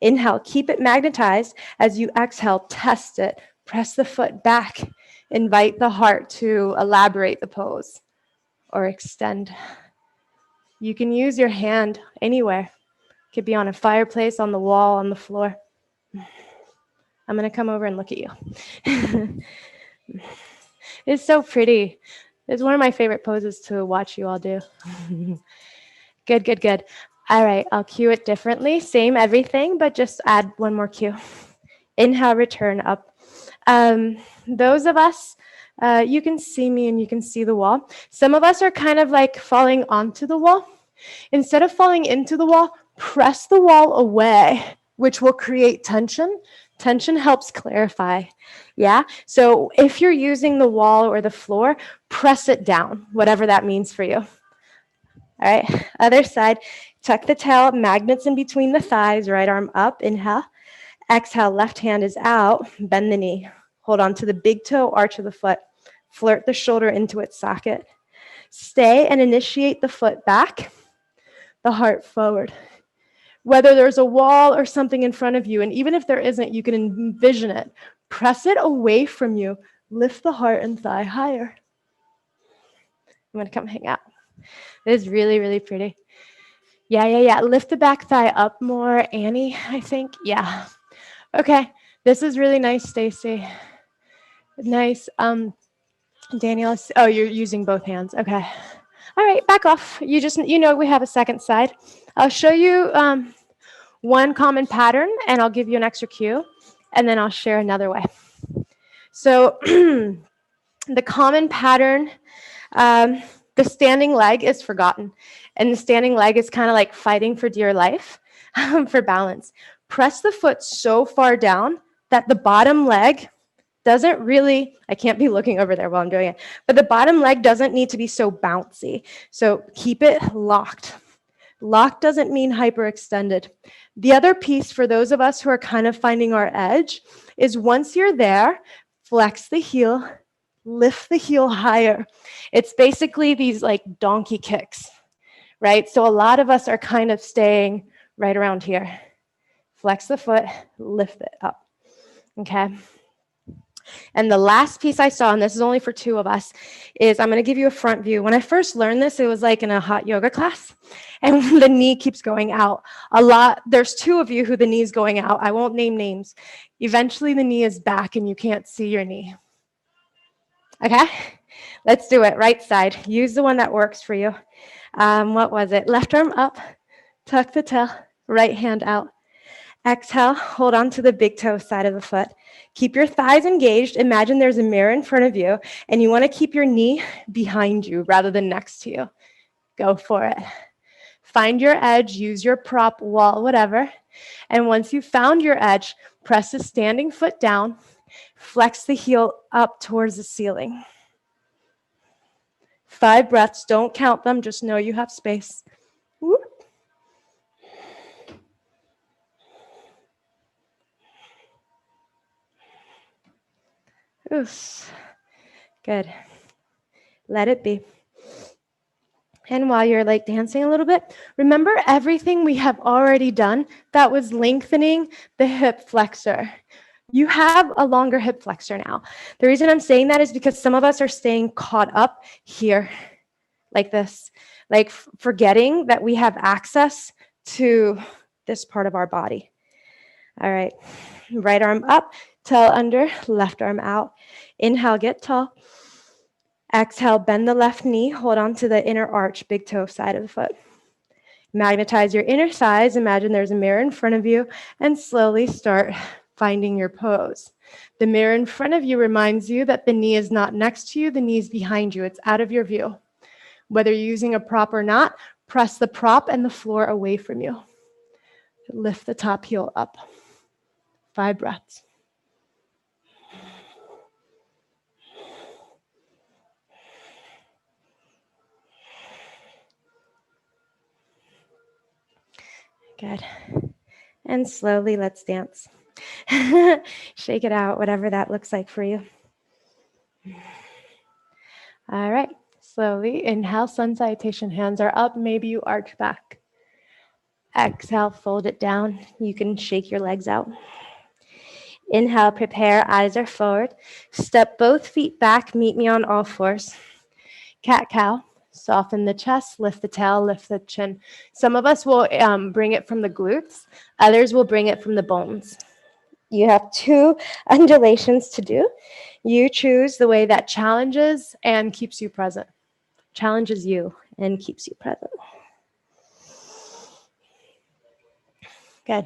Inhale, keep it magnetized. As you exhale, test it. Press the foot back. Invite the heart to elaborate the pose or extend. You can use your hand anywhere. It could be on a fireplace, on the wall, on the floor. I'm going to come over and look at you. It's so pretty. It's one of my favorite poses to watch you all do. Good, good, good. All right, I'll cue it differently. Same everything, but just add one more cue. Inhale, return up. Those of us, you can see me and you can see the wall. Some of us are kind of like falling onto the wall. Instead of falling into the wall, press the wall away, which will create tension. Tension helps clarify. Yeah? So if you're using the wall or the floor, press it down, whatever that means for you. All right, other side. Tuck the tail, magnets in between the thighs, right arm up, inhale. Exhale, left hand is out, bend the knee. Hold on to the big toe, arch of the foot. Flirt the shoulder into its socket. Stay and initiate the foot back, the heart forward. Whether there's a wall or something in front of you, and even if there isn't, you can envision it. Press it away from you. Lift the heart and thigh higher. I'm gonna come hang out. It is really, really pretty. Yeah. Lift the back thigh up more, Annie, I think. Yeah. Okay, this is really nice, Stacy. Nice. Danielle, oh, you're using both hands. Okay. All right, back off. You know we have a second side. I'll show you one common pattern, and I'll give you an extra cue, and then I'll share another way. So the common pattern, the standing leg is forgotten, and the standing leg is kind of like fighting for dear life for balance. Press the foot so far down that the bottom leg doesn't really, I can't be looking over there while I'm doing it, but the bottom leg doesn't need to be so bouncy. So keep it locked. Locked doesn't mean hyperextended. The other piece for those of us who are kind of finding our edge is once you're there, flex the heel, lift the heel higher. It's basically these like donkey kicks, right? So a lot of us are kind of staying right around here. Flex the foot, lift it up, okay? And the last piece I saw, and this is only for two of us, is I'm going to give you a front view. When I first learned this, it was like in a hot yoga class, and the knee keeps going out. There's two of you who the knee's going out. I won't name names. Eventually, the knee is back, and you can't see your knee. Okay? Let's do it. Right side. Use the one that works for you. What was it? Left arm up, tuck the tail, right hand out. Exhale, hold on to the big toe side of the foot. Keep your thighs engaged. Imagine there's a mirror in front of you, and you want to keep your knee behind you rather than next to you. Go for it. Find your edge, use your prop, wall, whatever. And once you've found your edge, press the standing foot down, flex the heel up towards the ceiling. 5 breaths, don't count them, just know you have space. Whoop. Oof. Good. Let it be. And while you're like dancing a little bit, remember everything we have already done that was lengthening the hip flexor. You have a longer hip flexor now. The reason I'm saying that is because some of us are staying caught up here like this, like forgetting that we have access to this part of our body. All right, right arm up, tail under, left arm out. Inhale, get tall. Exhale, bend the left knee, hold on to the inner arch, big toe side of the foot. Magnetize your inner thighs, imagine there's a mirror in front of you, and slowly start finding your pose. The mirror in front of you reminds you that the knee is not next to you, the knee is behind you, it's out of your view. Whether you're using a prop or not, press the prop and the floor away from you. Lift the top heel up. 5 breaths. Good. And slowly, let's dance. Shake it out, whatever that looks like for you. All right. Slowly inhale, sun salutation, hands are up. Maybe you arch back. Exhale, fold it down. You can shake your legs out. Inhale, prepare, eyes are forward. Step both feet back, meet me on all fours. Cat-cow, soften the chest, lift the tail, lift the chin. Some of us will bring it from the glutes. Others will bring it from the bones. You have 2 undulations to do. You choose the way that challenges and keeps you present. Challenges you and keeps you present. Good.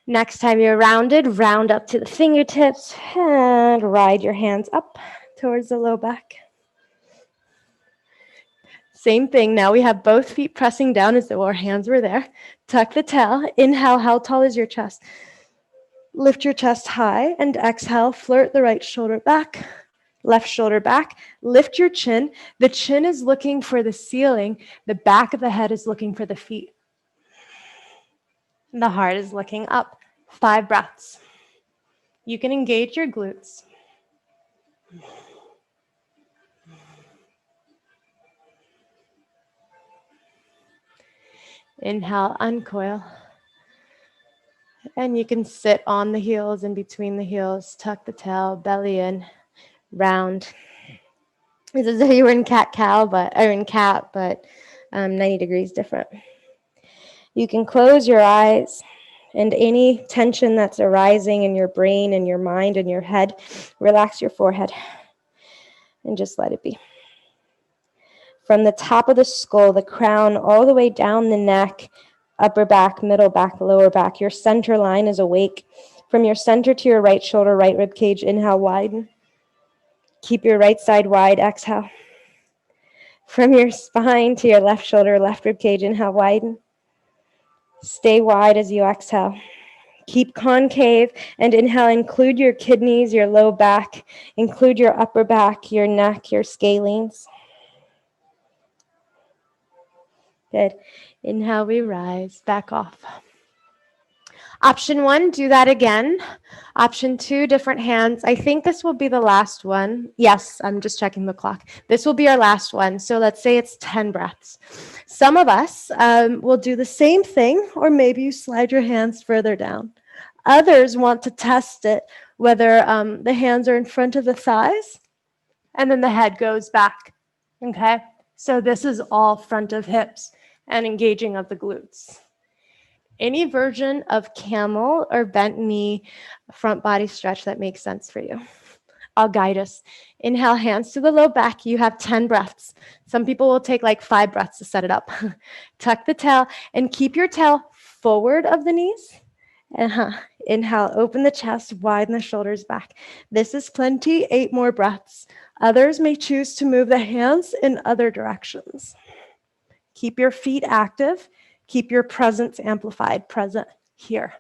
Next time you're rounded, round up to the fingertips and ride your hands up towards the low back. Same thing. Now we have both feet pressing down as though our hands were there. Tuck the tail. Inhale, how tall is your chest? Lift your chest high and exhale, flirt the right shoulder back, left shoulder back. Lift your chin. The chin is looking for the ceiling. The back of the head is looking for the feet. The heart is looking up. 5 breaths. You can engage your glutes. Inhale, uncoil. And you can sit on the heels and between the heels, tuck the tail, belly in, round. It's as though you were in cat-cow, but 90 degrees different. You can close your eyes, and any tension that's arising in your brain and your mind and your head, relax your forehead and just let it be. From the top of the skull, the crown, all the way down the neck, upper back, middle back, lower back. Your center line is awake. From your center to your right shoulder, right rib cage, inhale, widen. Keep your right side wide, exhale. From your spine to your left shoulder, left rib cage, inhale, widen. Stay wide as you exhale. Keep concave and inhale, include your kidneys, your low back, include your upper back, your neck, your scalenes. Good. Inhale, we rise, back off. Option 1, do that again. Option 2, different hands. I think this will be the last one. Yes, I'm just checking the clock. This will be our last one. So let's say it's 10 breaths. Some of us will do the same thing, or maybe you slide your hands further down. Others want to test it, whether the hands are in front of the thighs and then the head goes back. Okay? So this is all front of hips and engaging of the glutes. Any version of camel or bent knee front body stretch that makes sense for you. I'll guide us. Inhale, hands to the low back. You have 10 breaths. Some people will take like 5 breaths to set it up. Tuck the tail and keep your tail forward of the knees. Inhale, open the chest, widen the shoulders back. This is plenty, 8 more breaths. Others may choose to move the hands in other directions. Keep your feet active. Keep your presence amplified, present here.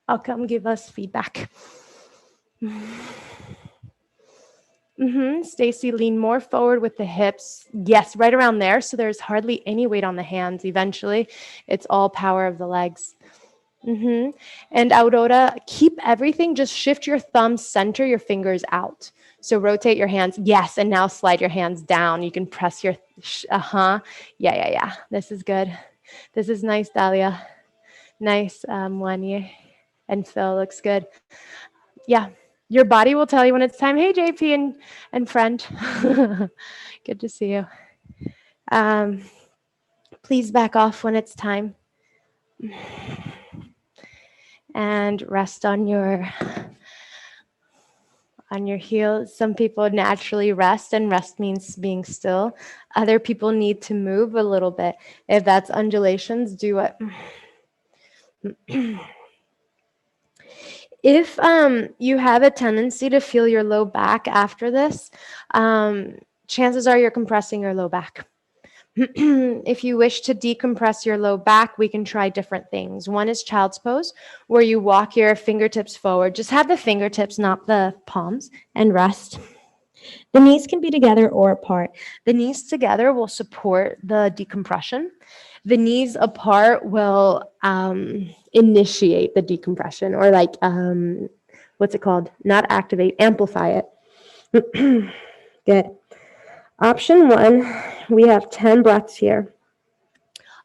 I'll come give us feedback. Stacy, lean more forward with the hips. Yes, right around there. So there's hardly any weight on the hands. Eventually, it's all power of the legs. And Aurora, keep everything. Just shift your thumbs, center your fingers out. So rotate your hands. Yes, and now slide your hands down. You can press your, Yeah. This is good. This is nice, Dahlia. Nice, Wanye. And Phil looks good. Yeah, your body will tell you when it's time. Hey, JP and friend. Good to see you. Please back off when it's time. And rest on your heels. Some people naturally rest, and rest means being still. Other people need to move a little bit. If that's undulations, do it. If you have a tendency to feel your low back after this, chances are you're compressing your low back. If you wish to decompress your low back, we can try different things. One is child's pose, where you walk your fingertips forward. Just have the fingertips, not the palms, and rest. The knees can be together or apart. The knees together will support the decompression. The knees apart will initiate the decompression, or like, what's it called? Not activate, amplify it. Good. Option 1, we have 10 breaths here.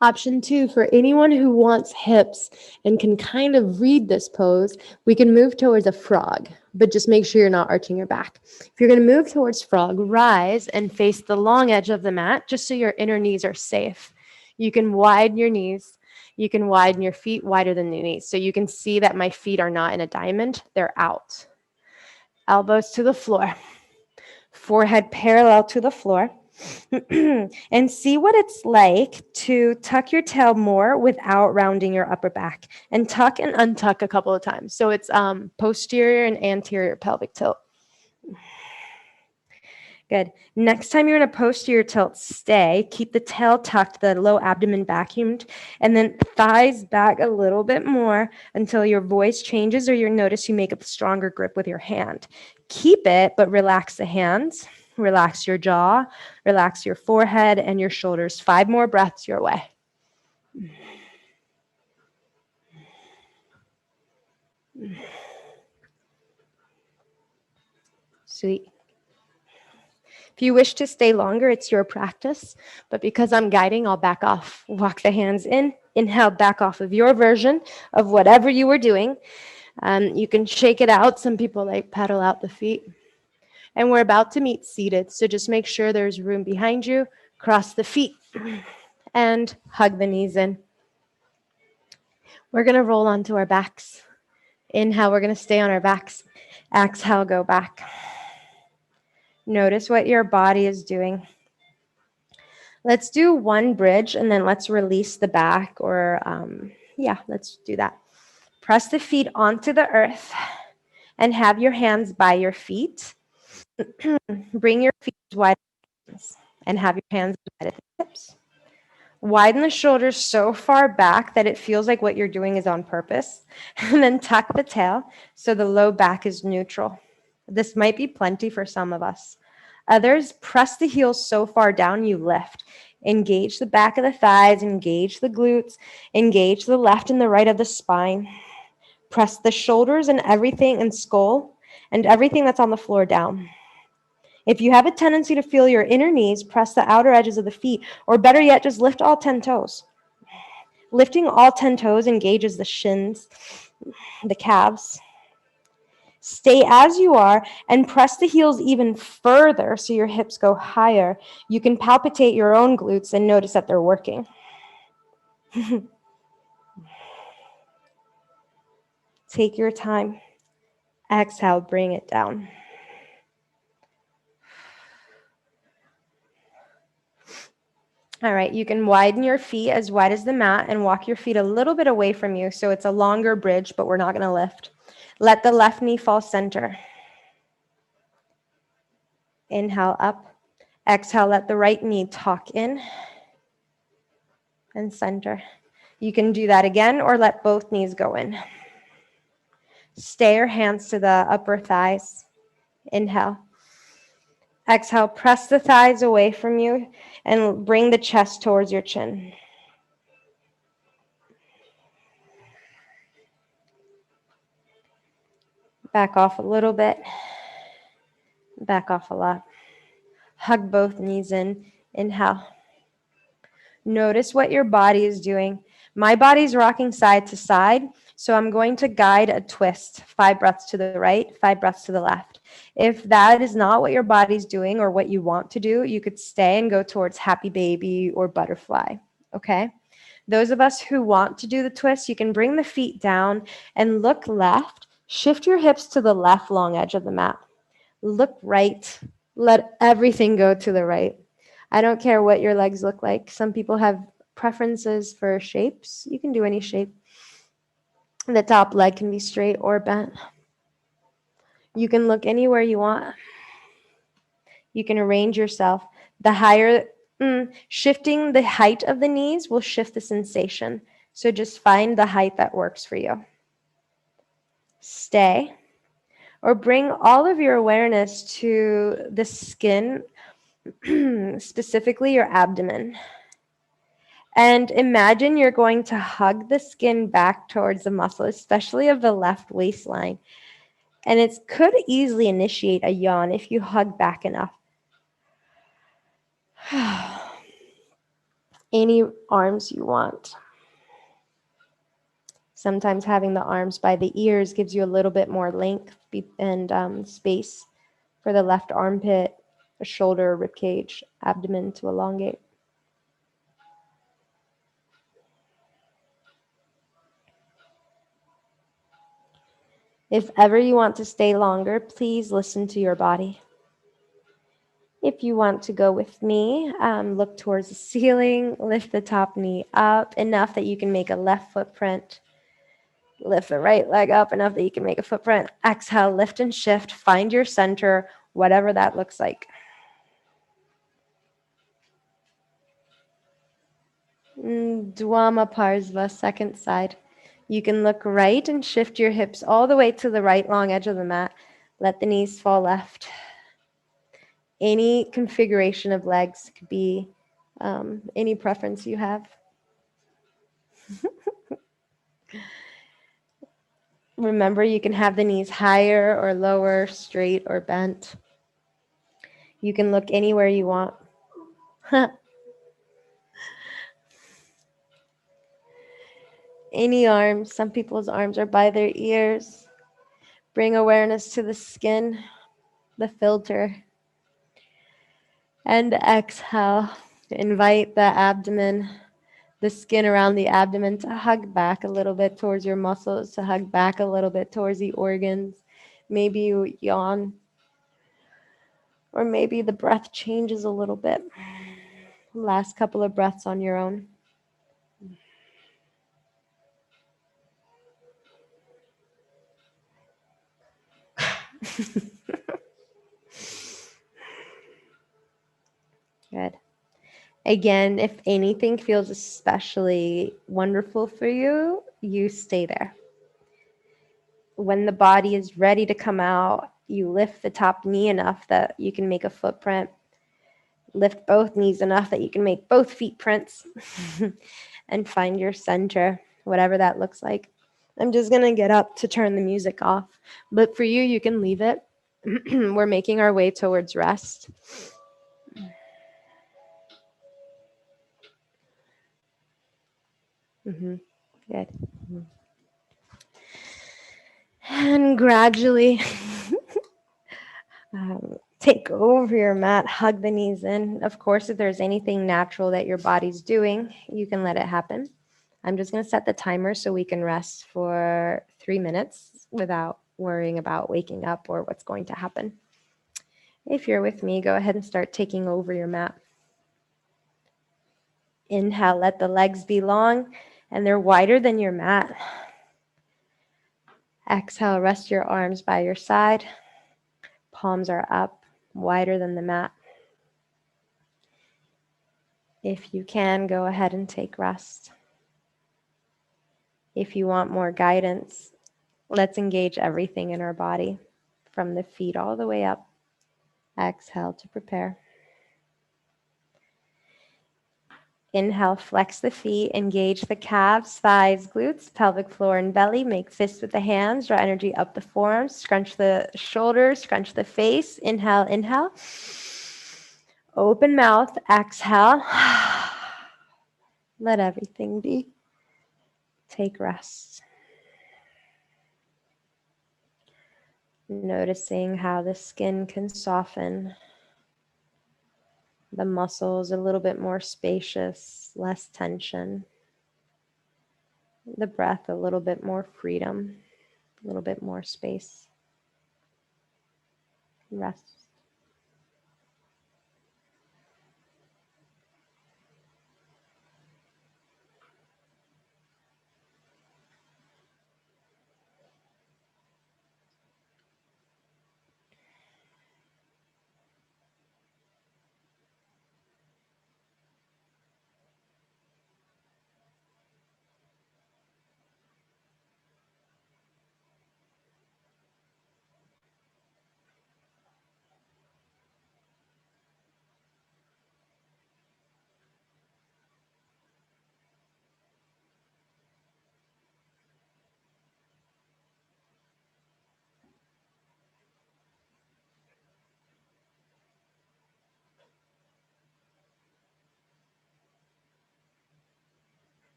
Option 2, for anyone who wants hips and can kind of read this pose, we can move towards a frog, but just make sure you're not arching your back. If you're going to move towards frog, rise and face the long edge of the mat just so your inner knees are safe. You can widen your knees. You can widen your feet wider than the knees. So you can see that my feet are not in a diamond, they're out. Elbows to the floor. Forehead parallel to the floor. And see what it's like to tuck your tail more without rounding your upper back, and tuck and untuck a couple of times. So it's posterior and anterior pelvic tilt. Good. Next time you're in a posterior tilt, stay. Keep the tail tucked, the low abdomen vacuumed, and then thighs back a little bit more until your voice changes or you notice you make a stronger grip with your hand. Keep it, but relax the hands, relax your jaw, relax your forehead and your shoulders. 5 more breaths your way. Sweet. If you wish to stay longer, it's your practice, but because I'm guiding, I'll back off. Walk the hands in, inhale, back off of your version of whatever you were doing. You can shake it out. Some people like pedal out the feet. And we're about to meet seated, so just make sure there's room behind you. Cross the feet and hug the knees in. We're going to roll onto our backs. Inhale, we're going to stay on our backs. Exhale, go back. Notice what your body is doing. Let's do one bridge and then let's release the back, or let's do that. Press the feet onto the earth and have your hands by your feet. Bring your feet wide and have your hands wide at the hips. Widen the shoulders so far back that it feels like what you're doing is on purpose. And then tuck the tail so the low back is neutral. This might be plenty for some of us. Others, press the heels so far down you lift. Engage the back of the thighs, engage the glutes, engage the left and the right of the spine. Press the shoulders and everything and skull and everything that's on the floor down. If you have a tendency to feel your inner knees, press the outer edges of the feet, or better yet, just lift all 10 toes. Lifting all 10 toes engages the shins, the calves. Stay as you are and press the heels even further so your hips go higher. You can palpitate your own glutes and notice that they're working. Take your time. Exhale, bring it down. All right, you can widen your feet as wide as the mat and walk your feet a little bit away from you so it's a longer bridge, but we're not going to lift. Let the left knee fall center. Inhale up. Exhale, let the right knee tuck in and center. You can do that again or let both knees go in. Stay your hands to the upper thighs. Inhale. Exhale, press the thighs away from you and bring the chest towards your chin. Back off a little bit. Back off a lot. Hug both knees in. Inhale. Notice what your body is doing. My body's rocking side to side, so I'm going to guide a twist. 5 breaths to the right, 5 breaths to the left. If that is not what your body's doing or what you want to do, you could stay and go towards happy baby or butterfly, okay? Those of us who want to do the twist, you can bring the feet down and look left. Shift your hips to the left long edge of the mat. Look right. Let everything go to the right. I don't care what your legs look like. Some people have preferences for shapes. You can do any shape. The top leg can be straight or bent. You can look anywhere you want. You can arrange yourself. The higher, shifting the height of the knees will shift the sensation. So just find the height that works for you. Stay. or bring all of your awareness to the skin, specifically your abdomen. And imagine you're going to hug the skin back towards the muscle, especially of the left waistline. And it could easily initiate a yawn if you hug back enough. Any arms you want. Sometimes having the arms by the ears gives you a little bit more length and space for the left armpit, shoulder, rib cage, abdomen to elongate. If ever you want to stay longer, please listen to your body. If you want to go with me, look towards the ceiling, lift the top knee up enough that you can make a left footprint. Lift the right leg up enough that you can make a footprint. Exhale, lift and shift. Find your center, whatever that looks like. Dwama Parsva, second side. You can look right and shift your hips all the way to the right long edge of the mat. Let the knees fall left. Any configuration of legs could be any preference you have. Remember, you can have the knees higher or lower, straight or bent. You can look anywhere you want. Any arms. Some people's arms are by their ears. Bring awareness to the skin, the filter. And exhale. Invite the abdomen, the skin around the abdomen to hug back a little bit towards your muscles, to hug back a little bit towards the organs. Maybe you yawn, or maybe the breath changes a little bit. Last couple of breaths on your own. Good. Again, if anything feels especially wonderful for you, you stay there. When the body is ready to come out, you lift the top knee enough that you can make a footprint. Lift both knees enough that you can make both feet prints and find your center, whatever that looks like. I'm just going to get up to turn the music off. But for you, you can leave it. We're making our way towards rest. Good. And gradually take over your mat, hug the knees in. Of course, if there's anything natural that your body's doing, you can let it happen. I'm just going to set the timer so we can rest for 3 minutes without worrying about waking up or what's going to happen. If you're with me, go ahead and start taking over your mat. Inhale, let the legs be long and they're wider than your mat. Exhale, rest your arms by your side. Palms are up, wider than the mat. If you can, go ahead and take rest. If you want more guidance, let's engage everything in our body, from the feet all the way up. Exhale to prepare. Inhale, flex the feet, engage the calves, thighs, glutes, pelvic floor, and belly. Make fists with the hands, draw energy up the forearms, scrunch the shoulders, scrunch the face. Inhale, inhale. Open mouth, exhale. Let everything be. Take rest. Noticing how the skin can soften. The muscles a little bit more spacious, less tension. The breath a little bit more freedom, a little bit more space. Rest.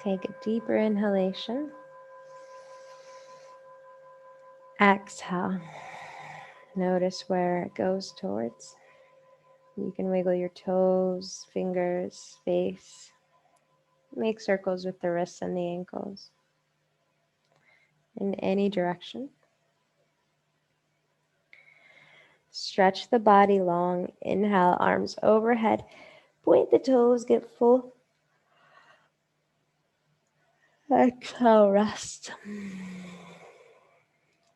Take a deeper inhalation. Exhale. Notice where it goes towards. You can wiggle your toes, fingers, face. Make circles with the wrists and the ankles in any direction. Stretch the body long. Inhale, arms overhead. Point the toes, get full. Exhale, rest.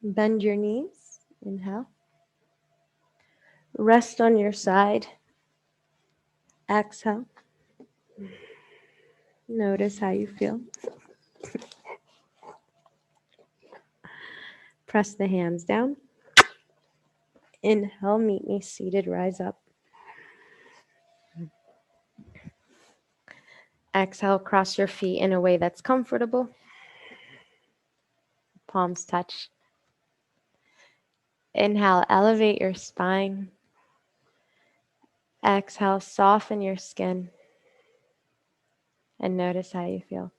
Bend your knees. Inhale. Rest on your side. Exhale. Notice how you feel. Press the hands down. Inhale, meet me seated, rise up. Exhale, cross your feet in a way that's comfortable. Palms touch. Inhale, elevate your spine. Exhale, soften your skin. And notice how you feel.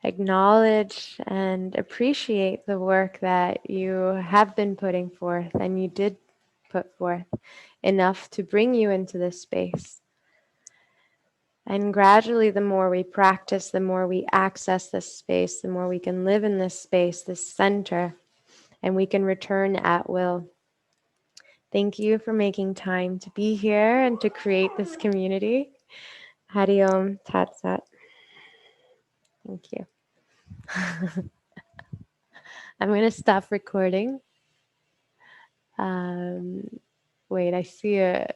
Acknowledge and appreciate the work that you have been putting forth and you did put forth enough to bring you into this space. And gradually, the more we practice, the more we access this space, the more we can live in this space, this center, and we can return at will. Thank you for making time to be here and to create this community. Hari Om Tat Sat. Thank you. I'm going to stop recording. Wait, I see a